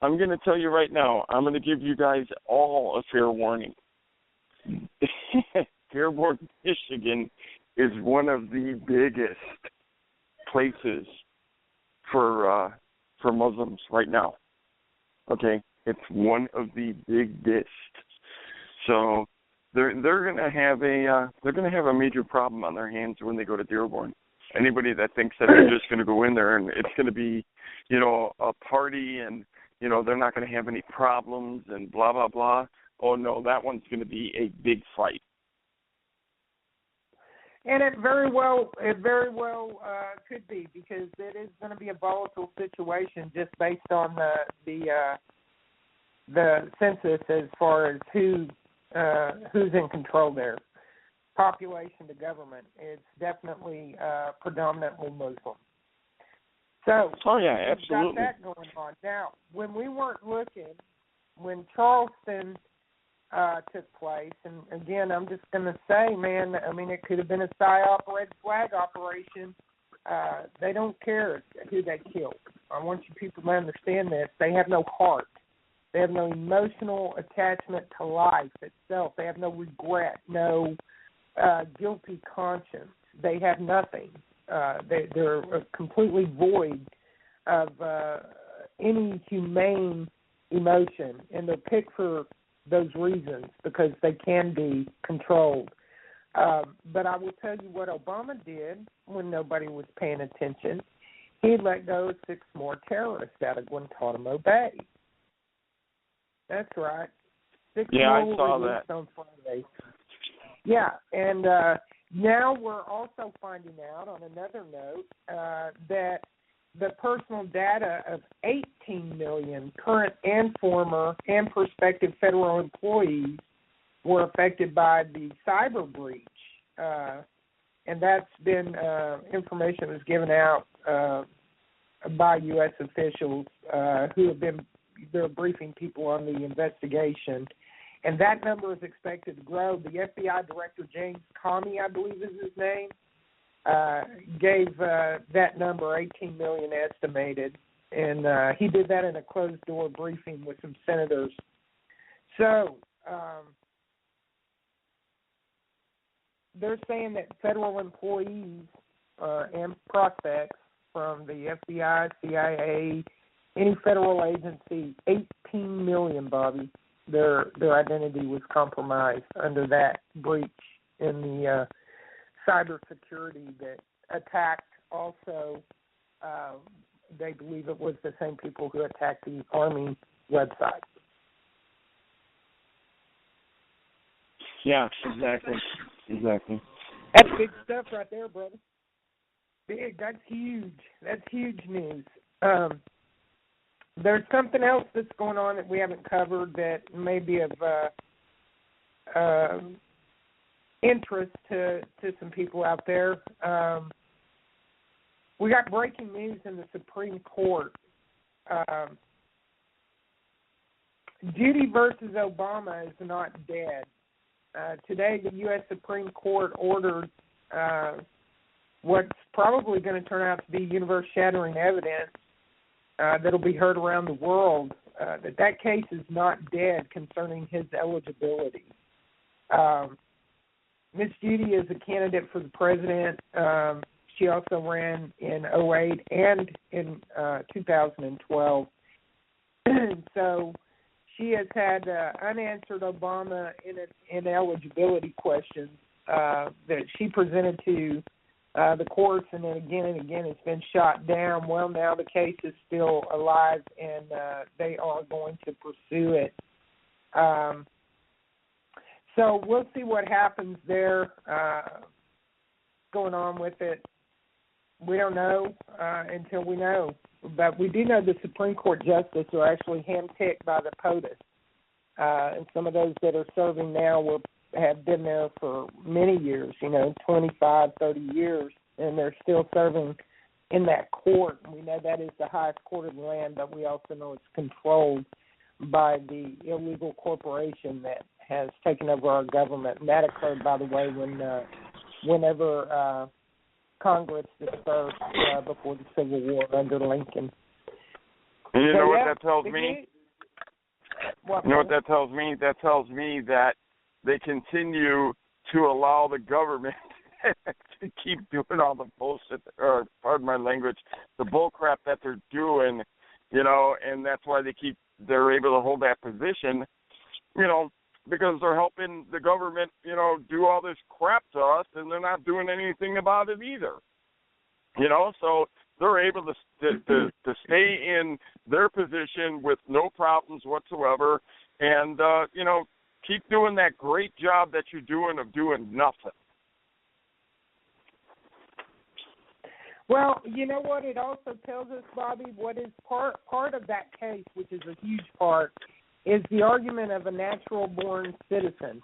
[SPEAKER 5] I'm going to tell you right now, I'm going to give you guys all a fair warning. Dearborn, Michigan is one of the biggest places for Muslims right now. Okay? It's one of the biggest. So they're going to have a major problem on their hands when they go to Dearborn. Anybody that thinks that they're just going to go in there and it's going to be, a party and, they're not going to have any problems and blah, blah, blah. Oh, no, that one's going to be a big fight.
[SPEAKER 6] And it very well could be, because it is going to be a volatile situation just based on the census as far as who's in control there. Population to government, it's definitely predominantly Muslim. So,
[SPEAKER 5] absolutely.
[SPEAKER 6] We've got that going on. Now, when we weren't looking, when Charleston took place, and again, I'm just going to say, man, I mean, it could have been a PSYOP red flag operation. They don't care who they killed. I want you people to understand this. They have no heart. They have no emotional attachment to life itself. They have no regret, no guilty conscience. They have nothing. They're completely void of any humane emotion, and they're picked for those reasons because they can be controlled. But I will tell you what Obama did when nobody was paying attention. He let go of 6 more terrorists out of Guantanamo Bay. That's right. 6 more
[SPEAKER 5] I saw that
[SPEAKER 6] on Friday. Yeah, and now we're also finding out on another note that the personal data of 18 million current and former and prospective federal employees were affected by the cyber breach. And that's been information that was given out by U.S. officials who have been briefing people on the investigation. And that number is expected to grow. The FBI Director, James Comey, I believe is his name, gave that number, 18 million estimated. And he did that in a closed-door briefing with some senators. So they're saying that federal employees and prospects from the FBI, CIA, any federal agency, 18 million, Bobby, their identity was compromised under that breach in the cybersecurity that attacked also, they believe it was the same people who attacked the Army website.
[SPEAKER 5] Yeah, exactly.
[SPEAKER 6] That's big stuff right there, brother. Big, that's huge. That's huge news. There's something else that's going on that we haven't covered that may be of interest to some people out there. We got breaking news in the Supreme Court. Judy versus Obama is not dead. Today, the U.S. Supreme Court ordered what's probably going to turn out to be universe-shattering evidence that'll be heard around the world, that case is not dead concerning his eligibility. Miss Judy is a candidate for the president. She also ran in 2008 and in 2012. So she has had unanswered Obama ineligibility questions that she presented to the courts, and then again and again it's been shot down. Well, now the case is still alive, and they are going to pursue it. So we'll see what happens there going on with it. We don't know until we know. But we do know the Supreme Court justices are actually handpicked by the POTUS. And some of those that are serving now have been there for many years, 25, 30 years, and they're still serving in that court. And we know that is the highest court of the land, but we also know it's controlled by the illegal corporation that has taken over our government. And that occurred, by the way, whenever Congress dispersed before the Civil War under Lincoln.
[SPEAKER 5] And you know what that tells me? You know what that tells me? That tells me that they continue to allow the government to keep doing all the bullshit, or pardon my language, the bull crap that they're doing, and that's why they're able to hold that position. because they're helping the government, do all this crap to us, and they're not doing anything about it either. So they're able to stay in their position with no problems whatsoever, and keep doing that great job that you're doing of doing nothing.
[SPEAKER 6] Well, you know what? It also tells us, Bobby, what is part of that case, which is a huge part, is the argument of a natural-born citizen.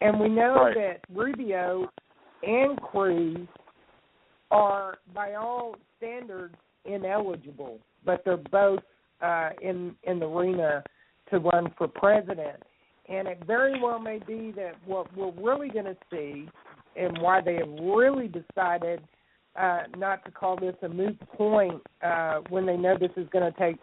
[SPEAKER 6] And we know that Rubio and Cruz are, by all standards, ineligible, but they're both in the arena to run for president. And it very well may be that what we're really going to see, and why they have really decided not to call this a moot point when they know this is going to take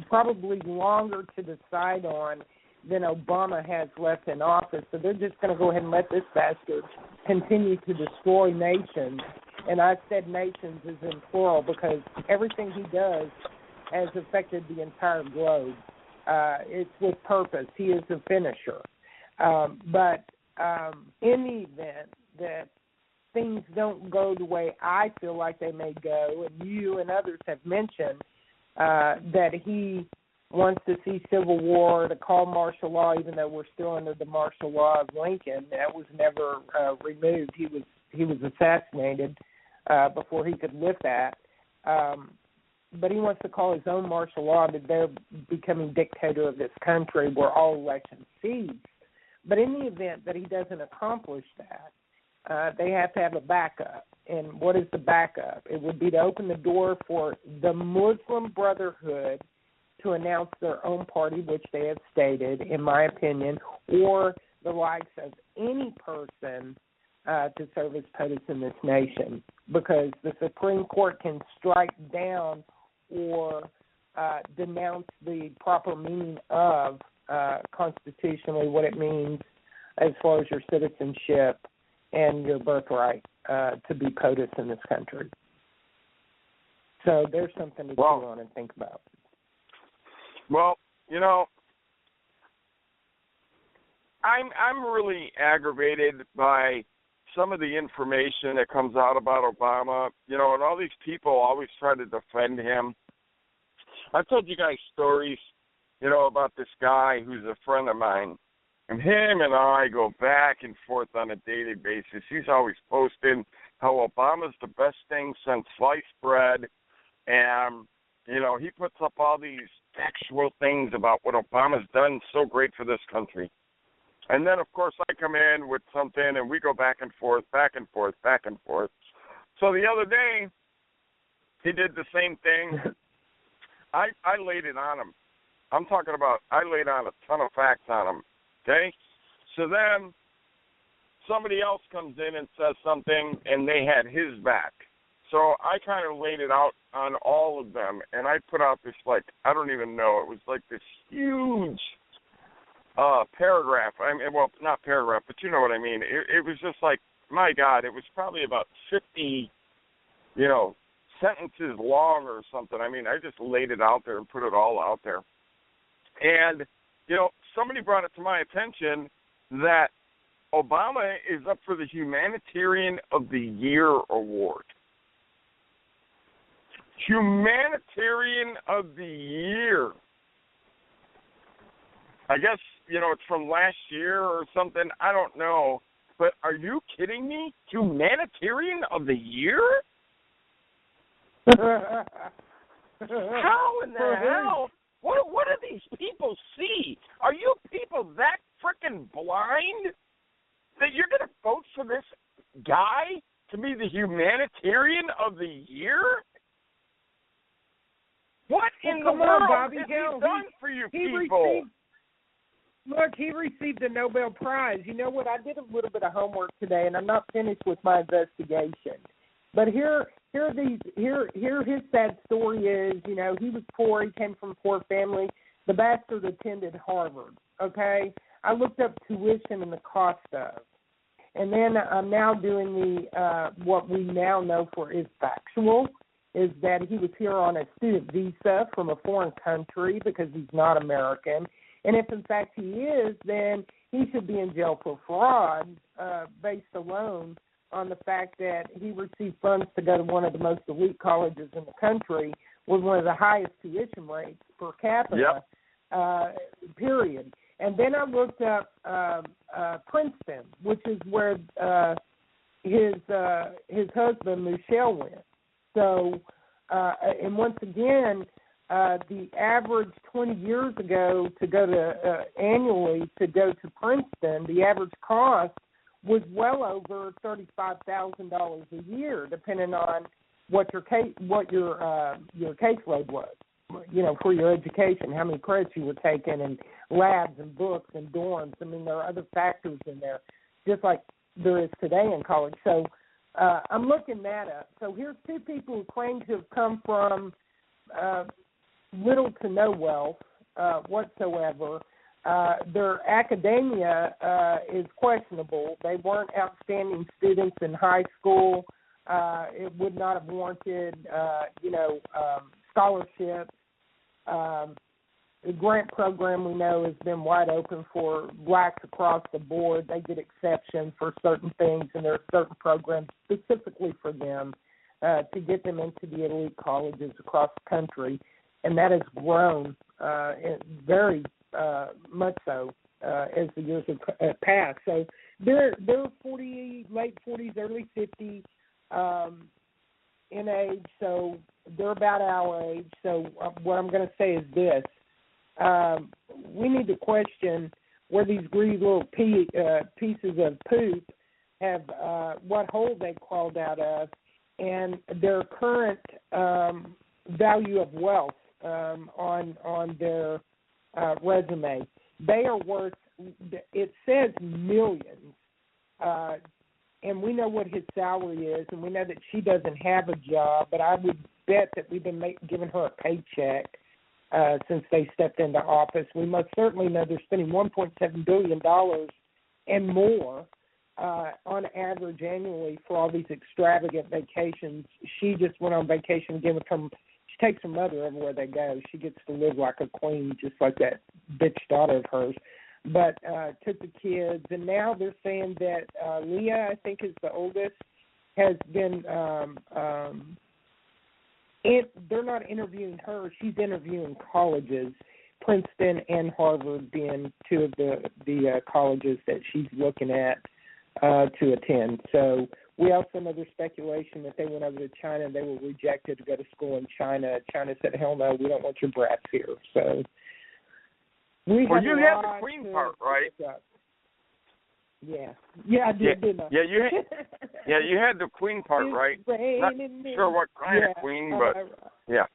[SPEAKER 6] probably longer to decide on than Obama has left in office. So they're just going to go ahead and let this bastard continue to destroy nations. And I said nations is in plural because everything he does has affected the entire globe. It's with purpose. He is a finisher. But in the event that things don't go the way I feel like they may go, and you and others have mentioned that he wants to see civil war, to call martial law, even though we're still under the martial law of Lincoln. That was never removed. He was assassinated before he could lift that. But he wants to call his own martial law that they're becoming dictator of this country where all elections cease. But in the event that he doesn't accomplish that, they have to have a backup. And what is the backup? It would be to open the door for the Muslim Brotherhood to announce their own party, which they have stated, in my opinion, or the likes of any person to serve as POTUS in this nation, because the Supreme Court can strike down or denounce the proper meaning of constitutionally what it means as far as your citizenship and your birthright to be POTUS in this country. So there's something to chew on and think about.
[SPEAKER 5] Well, I'm really aggravated by some of the information that comes out about Obama, and all these people always try to defend him. I've told you guys stories, about this guy who's a friend of mine, and him and I go back and forth on a daily basis. He's always posting how Obama's the best thing since sliced bread, and, he puts up all these factual things about what Obama's done so great for this country. And then, of course, I come in with something, and we go back and forth, back and forth, back and forth. So the other day, he did the same thing. I laid it on him. I'm talking about I laid on a ton of facts on him, okay? So then somebody else comes in and says something, and they had his back. So I kind of laid it out on all of them, and I put out this, I don't even know, it was like this huge paragraph. Well, not paragraph, but you know what I mean. It was just like, my God, it was probably about 50, sentences long or something. I mean, I just laid it out there and put it all out there. And, somebody brought it to my attention that Obama is up for the Humanitarian of the Year award. Humanitarian of the Year. I guess, it's from last year or something. I don't know. But are you kidding me? Humanitarian of the Year? How in the hell? What do these people see? Are you people that freaking blind that you're going to vote for this guy to be the Humanitarian of the Year? What in the world
[SPEAKER 6] Bobby,
[SPEAKER 5] has he done for you people?
[SPEAKER 6] He received the Nobel Prize. You know what? I did a little bit of homework today, and I'm not finished with my investigation. But here his sad story is, he was poor. He came from a poor family. The bastard attended Harvard, okay? I looked up tuition and the cost of. And then I'm now doing the what we now know for is factual, is that he was here on a student visa from a foreign country because he's not American. And if, in fact, he is, then he should be in jail for fraud based alone on the fact that he received funds to go to one of the most elite colleges in the country with one of the highest tuition rates per capita, period. And then I looked up Princeton, which is where his husband, Michelle, went. So, and once again, the average 20 years ago to go to annually to go to Princeton, the average cost was well over $35,000 a year, depending on what your caseload was. You know, for your education, how many credits you were taking, and labs and books and dorms. I mean, there are other factors in there, just like there is today in college. So I'm looking that up. So here's two people who claim to have come from little to no wealth whatsoever. Their academia is questionable. They weren't outstanding students in high school. It would not have warranted, scholarships. The grant program, we know, has been wide open for blacks across the board. They get exceptions for certain things, and there are certain programs specifically for them to get them into the elite colleges across the country, and that has grown very much so as the years have passed. So they're 40, late 40s, early 50s in age, so they're about our age. So what I'm going to say is this. We need to question where these greedy little pieces of poop have what hole they crawled out of, and their current value of wealth on their resume. They are worth, it says millions, and we know what his salary is, and we know that she doesn't have a job, but I would bet that we've been giving her a paycheck since they stepped into office. We most certainly know they're spending $1.7 billion and more on average annually for all these extravagant vacations. She just went on vacation again with her. She takes her mother everywhere they go. She gets to live like a queen, just like that bitch daughter of hers. But took the kids, and now they're saying that Leah, I think is the oldest, has been they're not interviewing her. She's interviewing colleges, Princeton and Harvard being two of the colleges that she's looking at to attend. So we also know there's speculation that they went over to China and they were rejected to go to school in China. China said, hell no, we don't want your brats here. So
[SPEAKER 5] you had the queen part, right?
[SPEAKER 6] Yeah, I did, didn't I?
[SPEAKER 5] You had the queen part, right? Not sure what kind of queen, but yeah.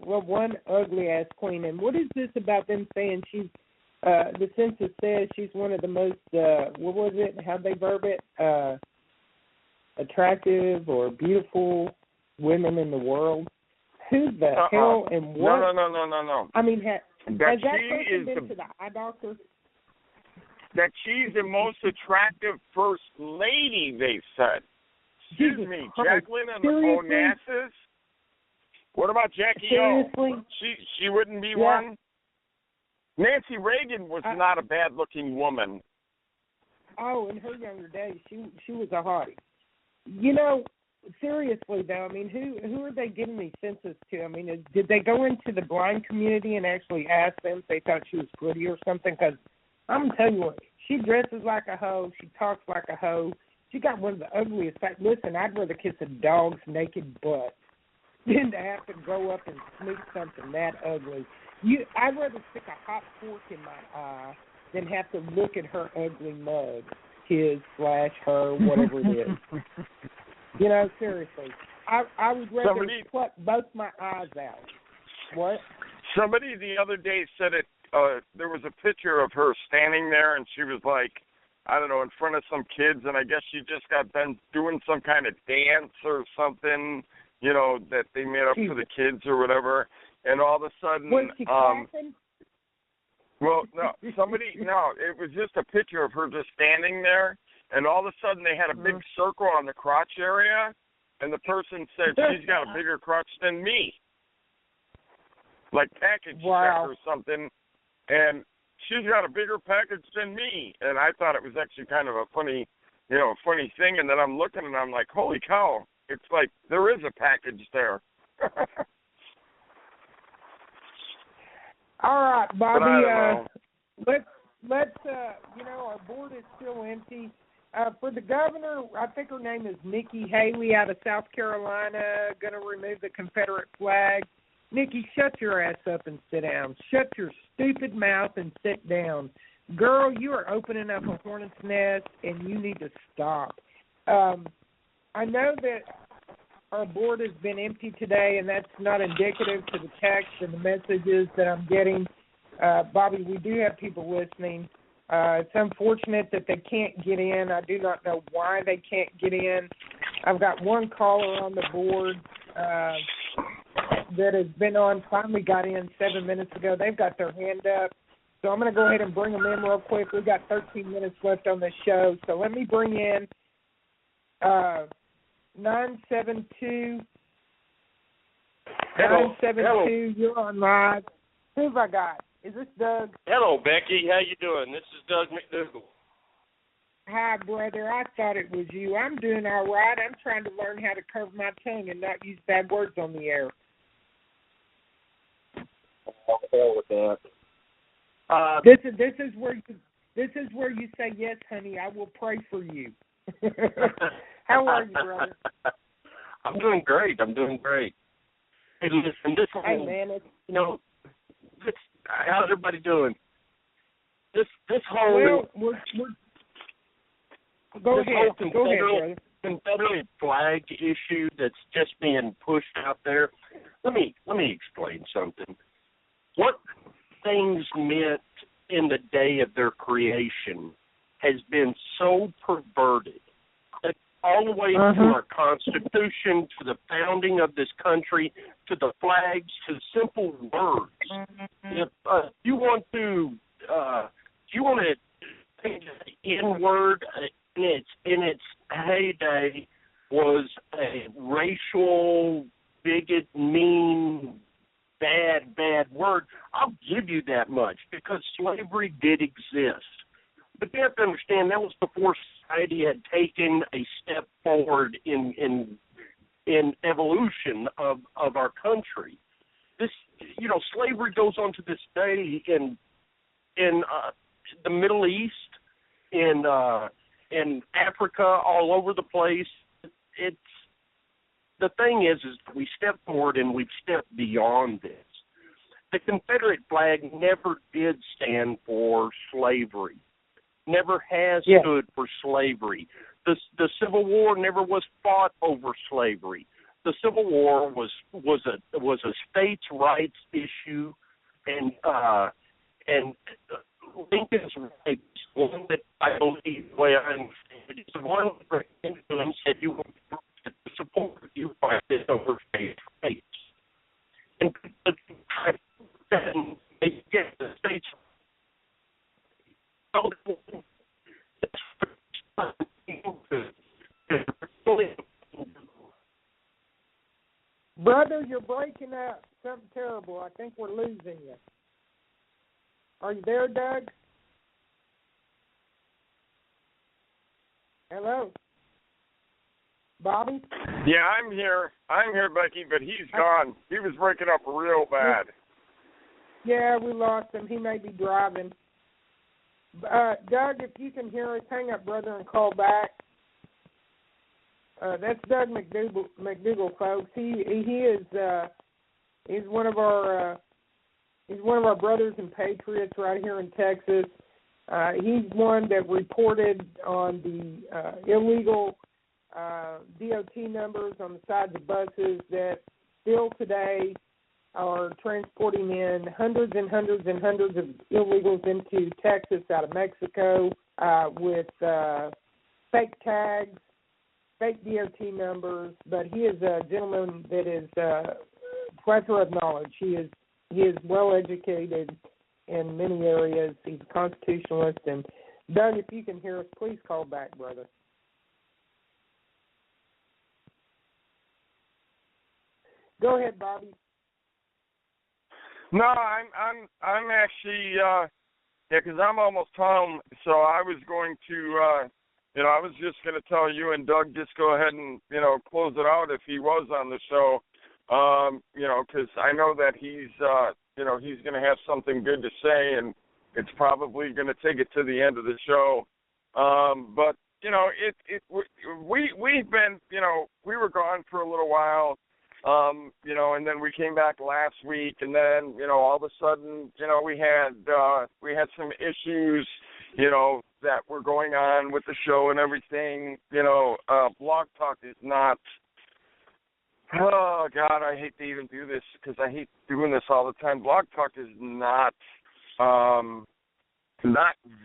[SPEAKER 6] Well, one ugly-ass queen. And what is this about them saying she's, the census says she's one of the most, what was it, how'd they verb it, attractive or beautiful women in the world? Who the hell and what?
[SPEAKER 5] No.
[SPEAKER 6] I mean, has that person been to the eye doctor?
[SPEAKER 5] That she's the most attractive first lady, they said. Excuse me, Jacqueline and Onassis? What about Jackie
[SPEAKER 6] Seriously?
[SPEAKER 5] O? She wouldn't be one? Nancy Reagan was not a bad-looking woman.
[SPEAKER 6] Oh, in her younger days, she was a hottie. You know, seriously, though, I mean, who are they giving these census to? I mean, did they go into the blind community and actually ask them if they thought she was pretty or something? Because I'm telling you what, she dresses like a hoe. She talks like a hoe. She got one of the ugliest. Listen, I'd rather kiss a dog's naked butt than to have to grow up and sneak something that ugly. I'd rather stick a hot fork in my eye than have to look at her ugly mug, his/her, whatever it is. You know, seriously. I would rather pluck both my eyes out. What?
[SPEAKER 5] Somebody the other day said it. There was a picture of her standing there, and she was like, I don't know, in front of some kids, and I guess she just got done doing some kind of dance or something, you know, that they made up for the kids or whatever, and all of a sudden,
[SPEAKER 6] was she clapping?
[SPEAKER 5] Well, no, it was just a picture of her just standing there, and all of a sudden they had a big circle on the crotch area, and the person said, she's got a bigger crotch than me. Like package check or something. And she's got a bigger package than me. And I thought it was actually kind of a funny thing. And then I'm looking and I'm like, holy cow, it's like there is a package there.
[SPEAKER 6] All right, Bobby.
[SPEAKER 5] But
[SPEAKER 6] let's our board is still empty. For the governor, I think her name is Nikki Haley out of South Carolina, going to remove the Confederate flag. Nikki, shut your ass up and sit down. Shut your stupid mouth and sit down. Girl, you are opening up a hornet's nest, and you need to stop. I know that our board has been empty today, and that's not indicative to the text and the messages that I'm getting. Bobby, we do have people listening. It's unfortunate that they can't get in. I do not know why they can't get in. I've got one caller on the board that has been on, finally got in 7 minutes ago. They've got their hand up. So I'm going to go ahead and bring them in real quick. We've got 13 minutes left on this show. So let me bring in 972.
[SPEAKER 7] Hello.
[SPEAKER 6] 972, you're on live. Who have I got? Is this Doug?
[SPEAKER 7] Hello, Becky. How you doing? This is Doug McDougal.
[SPEAKER 6] Hi, brother. I thought it was you. I'm doing all right. I'm trying to learn how to curve my tongue and not use bad words on the air.
[SPEAKER 7] I'll hell with that.
[SPEAKER 6] This is where you say, yes, honey, I will pray for you. How are you, brother?
[SPEAKER 7] I'm doing great. Hey, listen, this whole,
[SPEAKER 6] hey, man,
[SPEAKER 7] how's everybody doing? This whole
[SPEAKER 6] we're go ahead, brother.
[SPEAKER 7] Confederate flag issue that's just being pushed out there. Let me explain something. What things meant in the day of their creation has been so perverted that all the way to our Constitution, to the founding of this country, to the flags, to simple words. If you want to think the N-word in its heyday was a racial, bigot, mean, bad word, I'll give you that much, because slavery did exist. But you have to understand that was before society had taken a step forward in evolution of our country. This, slavery goes on to this day in the Middle East, in Africa, all over the place. It's the thing is we step forward and we've stepped beyond this. The Confederate flag never did stand for slavery. Never has stood for slavery. The Civil War never was fought over slavery. The Civil War was a states' rights issue, and Lincoln's rights, one that I believe, the way I understand it, is the one that Lincoln said you will support you fight this over states' rights. And get the states.
[SPEAKER 6] Brother, you're breaking up. Something terrible. I think we're losing you. Are you there, Doug? Hello? Bobby?
[SPEAKER 5] yeah, I'm here, Becky, but he's gone. He was breaking up real bad.
[SPEAKER 6] Yeah, we lost him. He may be driving. Doug, if you can hear us, hang up, brother, and call back. That's Doug McDougal, folks. He is he's one of our brothers and patriots right here in Texas. He's one that reported on the illegal DOT numbers on the sides of buses that still today are transporting in hundreds and hundreds and hundreds of illegals into Texas out of Mexico with fake tags, fake DOT numbers. But he is a gentleman that is plethora of knowledge. He is well educated in many areas. He's a constitutionalist. And Doug, if you can hear us, please call back, brother. Go ahead, Bobby.
[SPEAKER 5] No, I'm actually Yeah, because I'm almost home, so I was going to, I was just going to tell you and Doug just go ahead and, close it out if he was on the show, because I know that he's going to have something good to say, and it's probably going to take it to the end of the show. But we've been, we were gone for a little while. And then we came back last week, and then, all of a sudden, we had some issues, that were going on with the show and everything. Blog Talk is not, oh, God, I hate to even do this because I hate doing this all the time. Blog Talk is not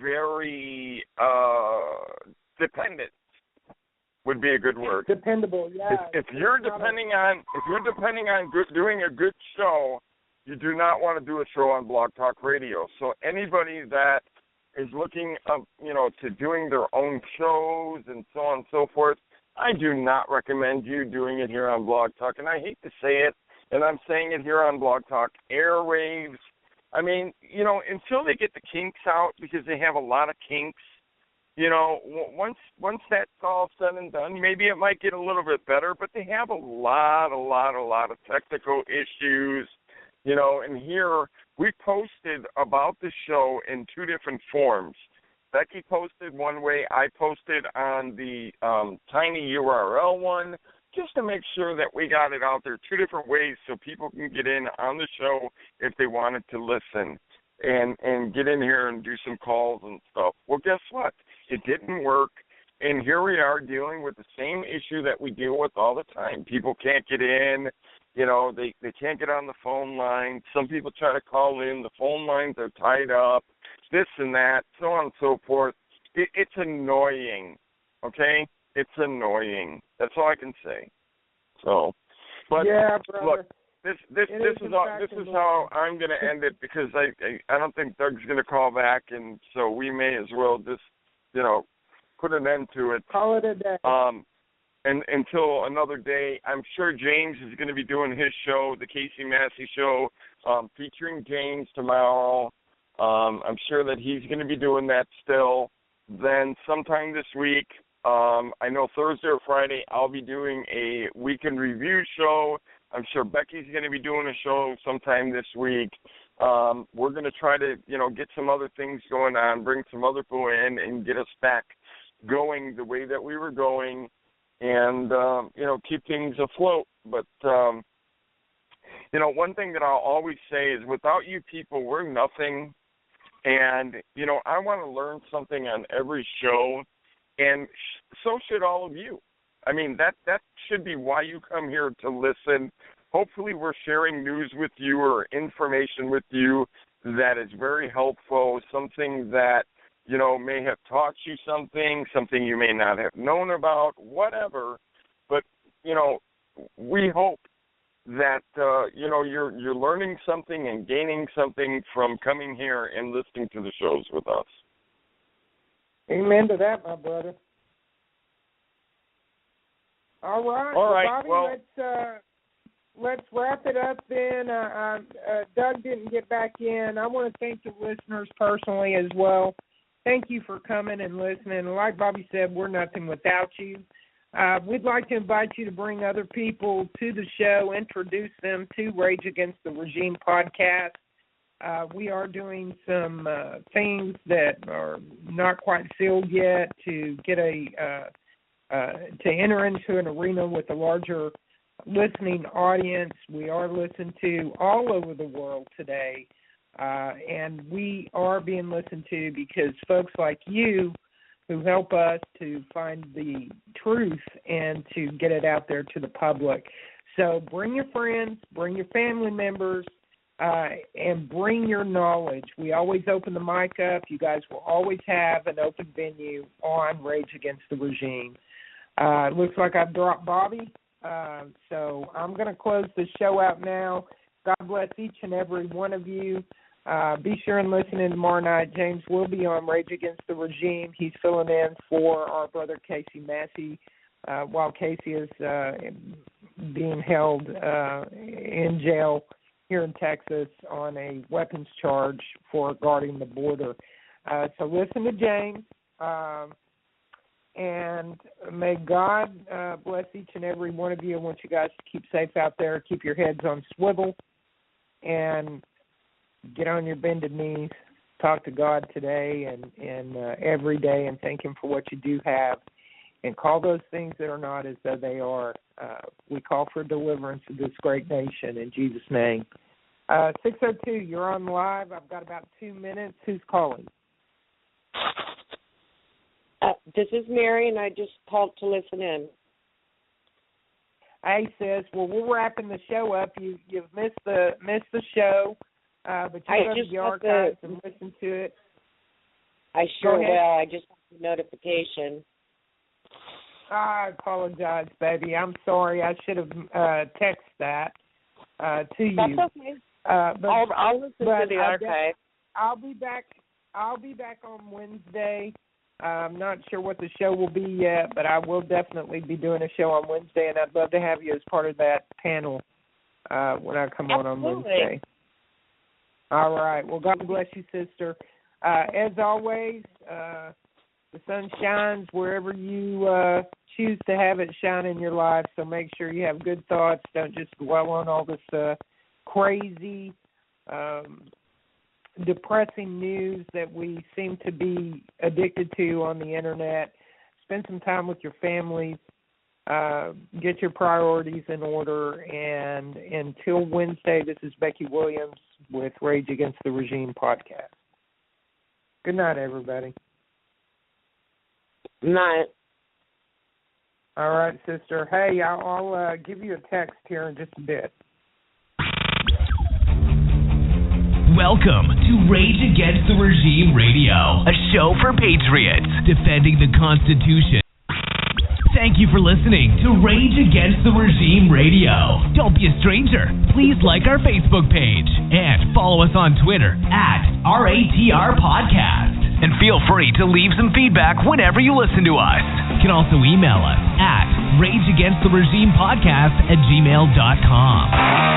[SPEAKER 5] very dependent. Would be a good word.
[SPEAKER 6] Dependable, yeah.
[SPEAKER 5] If you're depending on doing a good show, you do not want to do a show on Blog Talk Radio. So anybody that is looking up, to doing their own shows and so on and so forth, I do not recommend you doing it here on Blog Talk. And I hate to say it, and I'm saying it here on Blog Talk airwaves. I mean, until they get the kinks out, because they have a lot of kinks. Once that's all said and done, maybe it might get a little bit better, but they have a lot of technical issues, and here we posted about the show in two different forms. Becky posted one way, I posted on the Tiny URL one, just to make sure that we got it out there two different ways so people can get in on the show if they wanted to listen and get in here and do some calls and stuff. Well, guess what? It didn't work, and here we are dealing with the same issue that we deal with all the time. People can't get in, they can't get on the phone line. Some people try to call in. The phone lines are tied up, this and that, so on and so forth. It's annoying, okay? It's annoying. That's all I can say. So, but
[SPEAKER 6] yeah, brother.
[SPEAKER 5] Look, this is how I'm going to end it, because I don't think Doug's going to call back, and so we may as well just put an end to it.
[SPEAKER 6] Call it a day.
[SPEAKER 5] And until another day, I'm sure James is going to be doing his show, the Casey Massey Show, featuring James tomorrow. I'm sure that he's going to be doing that still. Then sometime this week, I know Thursday or Friday, I'll be doing a weekend review show. I'm sure Becky's going to be doing a show sometime this week. We're going to try to, get some other things going on, bring some other people in and get us back going the way that we were going and, keep things afloat. But, one thing that I'll always say is without you people, we're nothing. And, I want to learn something on every show, and so should all of you. I mean, that should be why you come here to listen. Hopefully we're sharing news with you or information with you that is very helpful, something that, may have taught you something you may not have known about, whatever. But, we hope that, you're learning something and gaining something from coming here and listening to the shows with us.
[SPEAKER 6] Amen to that, my brother. All right.
[SPEAKER 5] Bobby,
[SPEAKER 6] well, let's wrap it up then. Doug didn't get back in. I want to thank the listeners personally as well. Thank you for coming and listening. Like Bobby said, we're nothing without you. We'd like to invite you to bring other people to the show, introduce them to Rage Against the Regime podcast. We are doing some things that are not quite sealed yet to get to enter into an arena with a larger listening audience. We are listened to all over the world today, and we are being listened to because folks like you who help us to find the truth and to get it out there to the public. So bring your friends, bring your family members, and bring your knowledge. We always open the mic up. You guys will always have an open venue on Rage Against the Regime. It looks like I've dropped Bobby, so I'm going to close the show out now. God bless each and every one of you. Be sure and listen in tomorrow night. James will be on Rage Against the Regime. He's filling in for our brother Casey Massey while Casey is being held in jail here in Texas on a weapons charge for guarding the border. So listen to James, and may God bless each and every one of you. I want you guys to keep safe out there, keep your heads on swivel, and get on your bended knees, talk to God today and every day, and thank Him for what you do have, and call those things that are not as though they are. We call for deliverance of this great nation in Jesus' name. 602, you're on live. I've got about 2 minutes. Who's calling?
[SPEAKER 8] This is Mary, and I just called to listen in.
[SPEAKER 6] Hey, sis. Well, we're wrapping the show up. You've missed the show, but you go to the archives and listen to it.
[SPEAKER 8] I sure will. I just got the notification.
[SPEAKER 6] I apologize, baby. I'm sorry. I should have texted that to you.
[SPEAKER 8] That's okay. I'll listen to the archive.
[SPEAKER 6] I'll be back on Wednesday. I'm not sure what the show will be yet, but I will definitely be doing a show on Wednesday, and I'd love to have you as part of that panel when I come on Wednesday. All right. Well, God bless you, sister. As always, the sun shines wherever you choose to have it shine in your life, so make sure you have good thoughts. Don't just dwell on all this crazy, depressing news that we seem to be addicted to on the Internet. Spend some time with your families. Get your priorities in order. And until Wednesday, this is Becky Williams with Rage Against the Regime podcast. Good night, everybody.
[SPEAKER 8] Night.
[SPEAKER 6] All right, sister. Hey, I'll give you a text here in just a bit.
[SPEAKER 9] Welcome to Rage Against the Regime Radio, a show for patriots defending the Constitution. Thank you for listening to Rage Against the Regime Radio. Don't be a stranger. Please like our Facebook page and follow us on Twitter @RATR Podcast. And feel free to leave some feedback whenever you listen to us. You can also email us at rageagainsttheregimepodcast@gmail.com.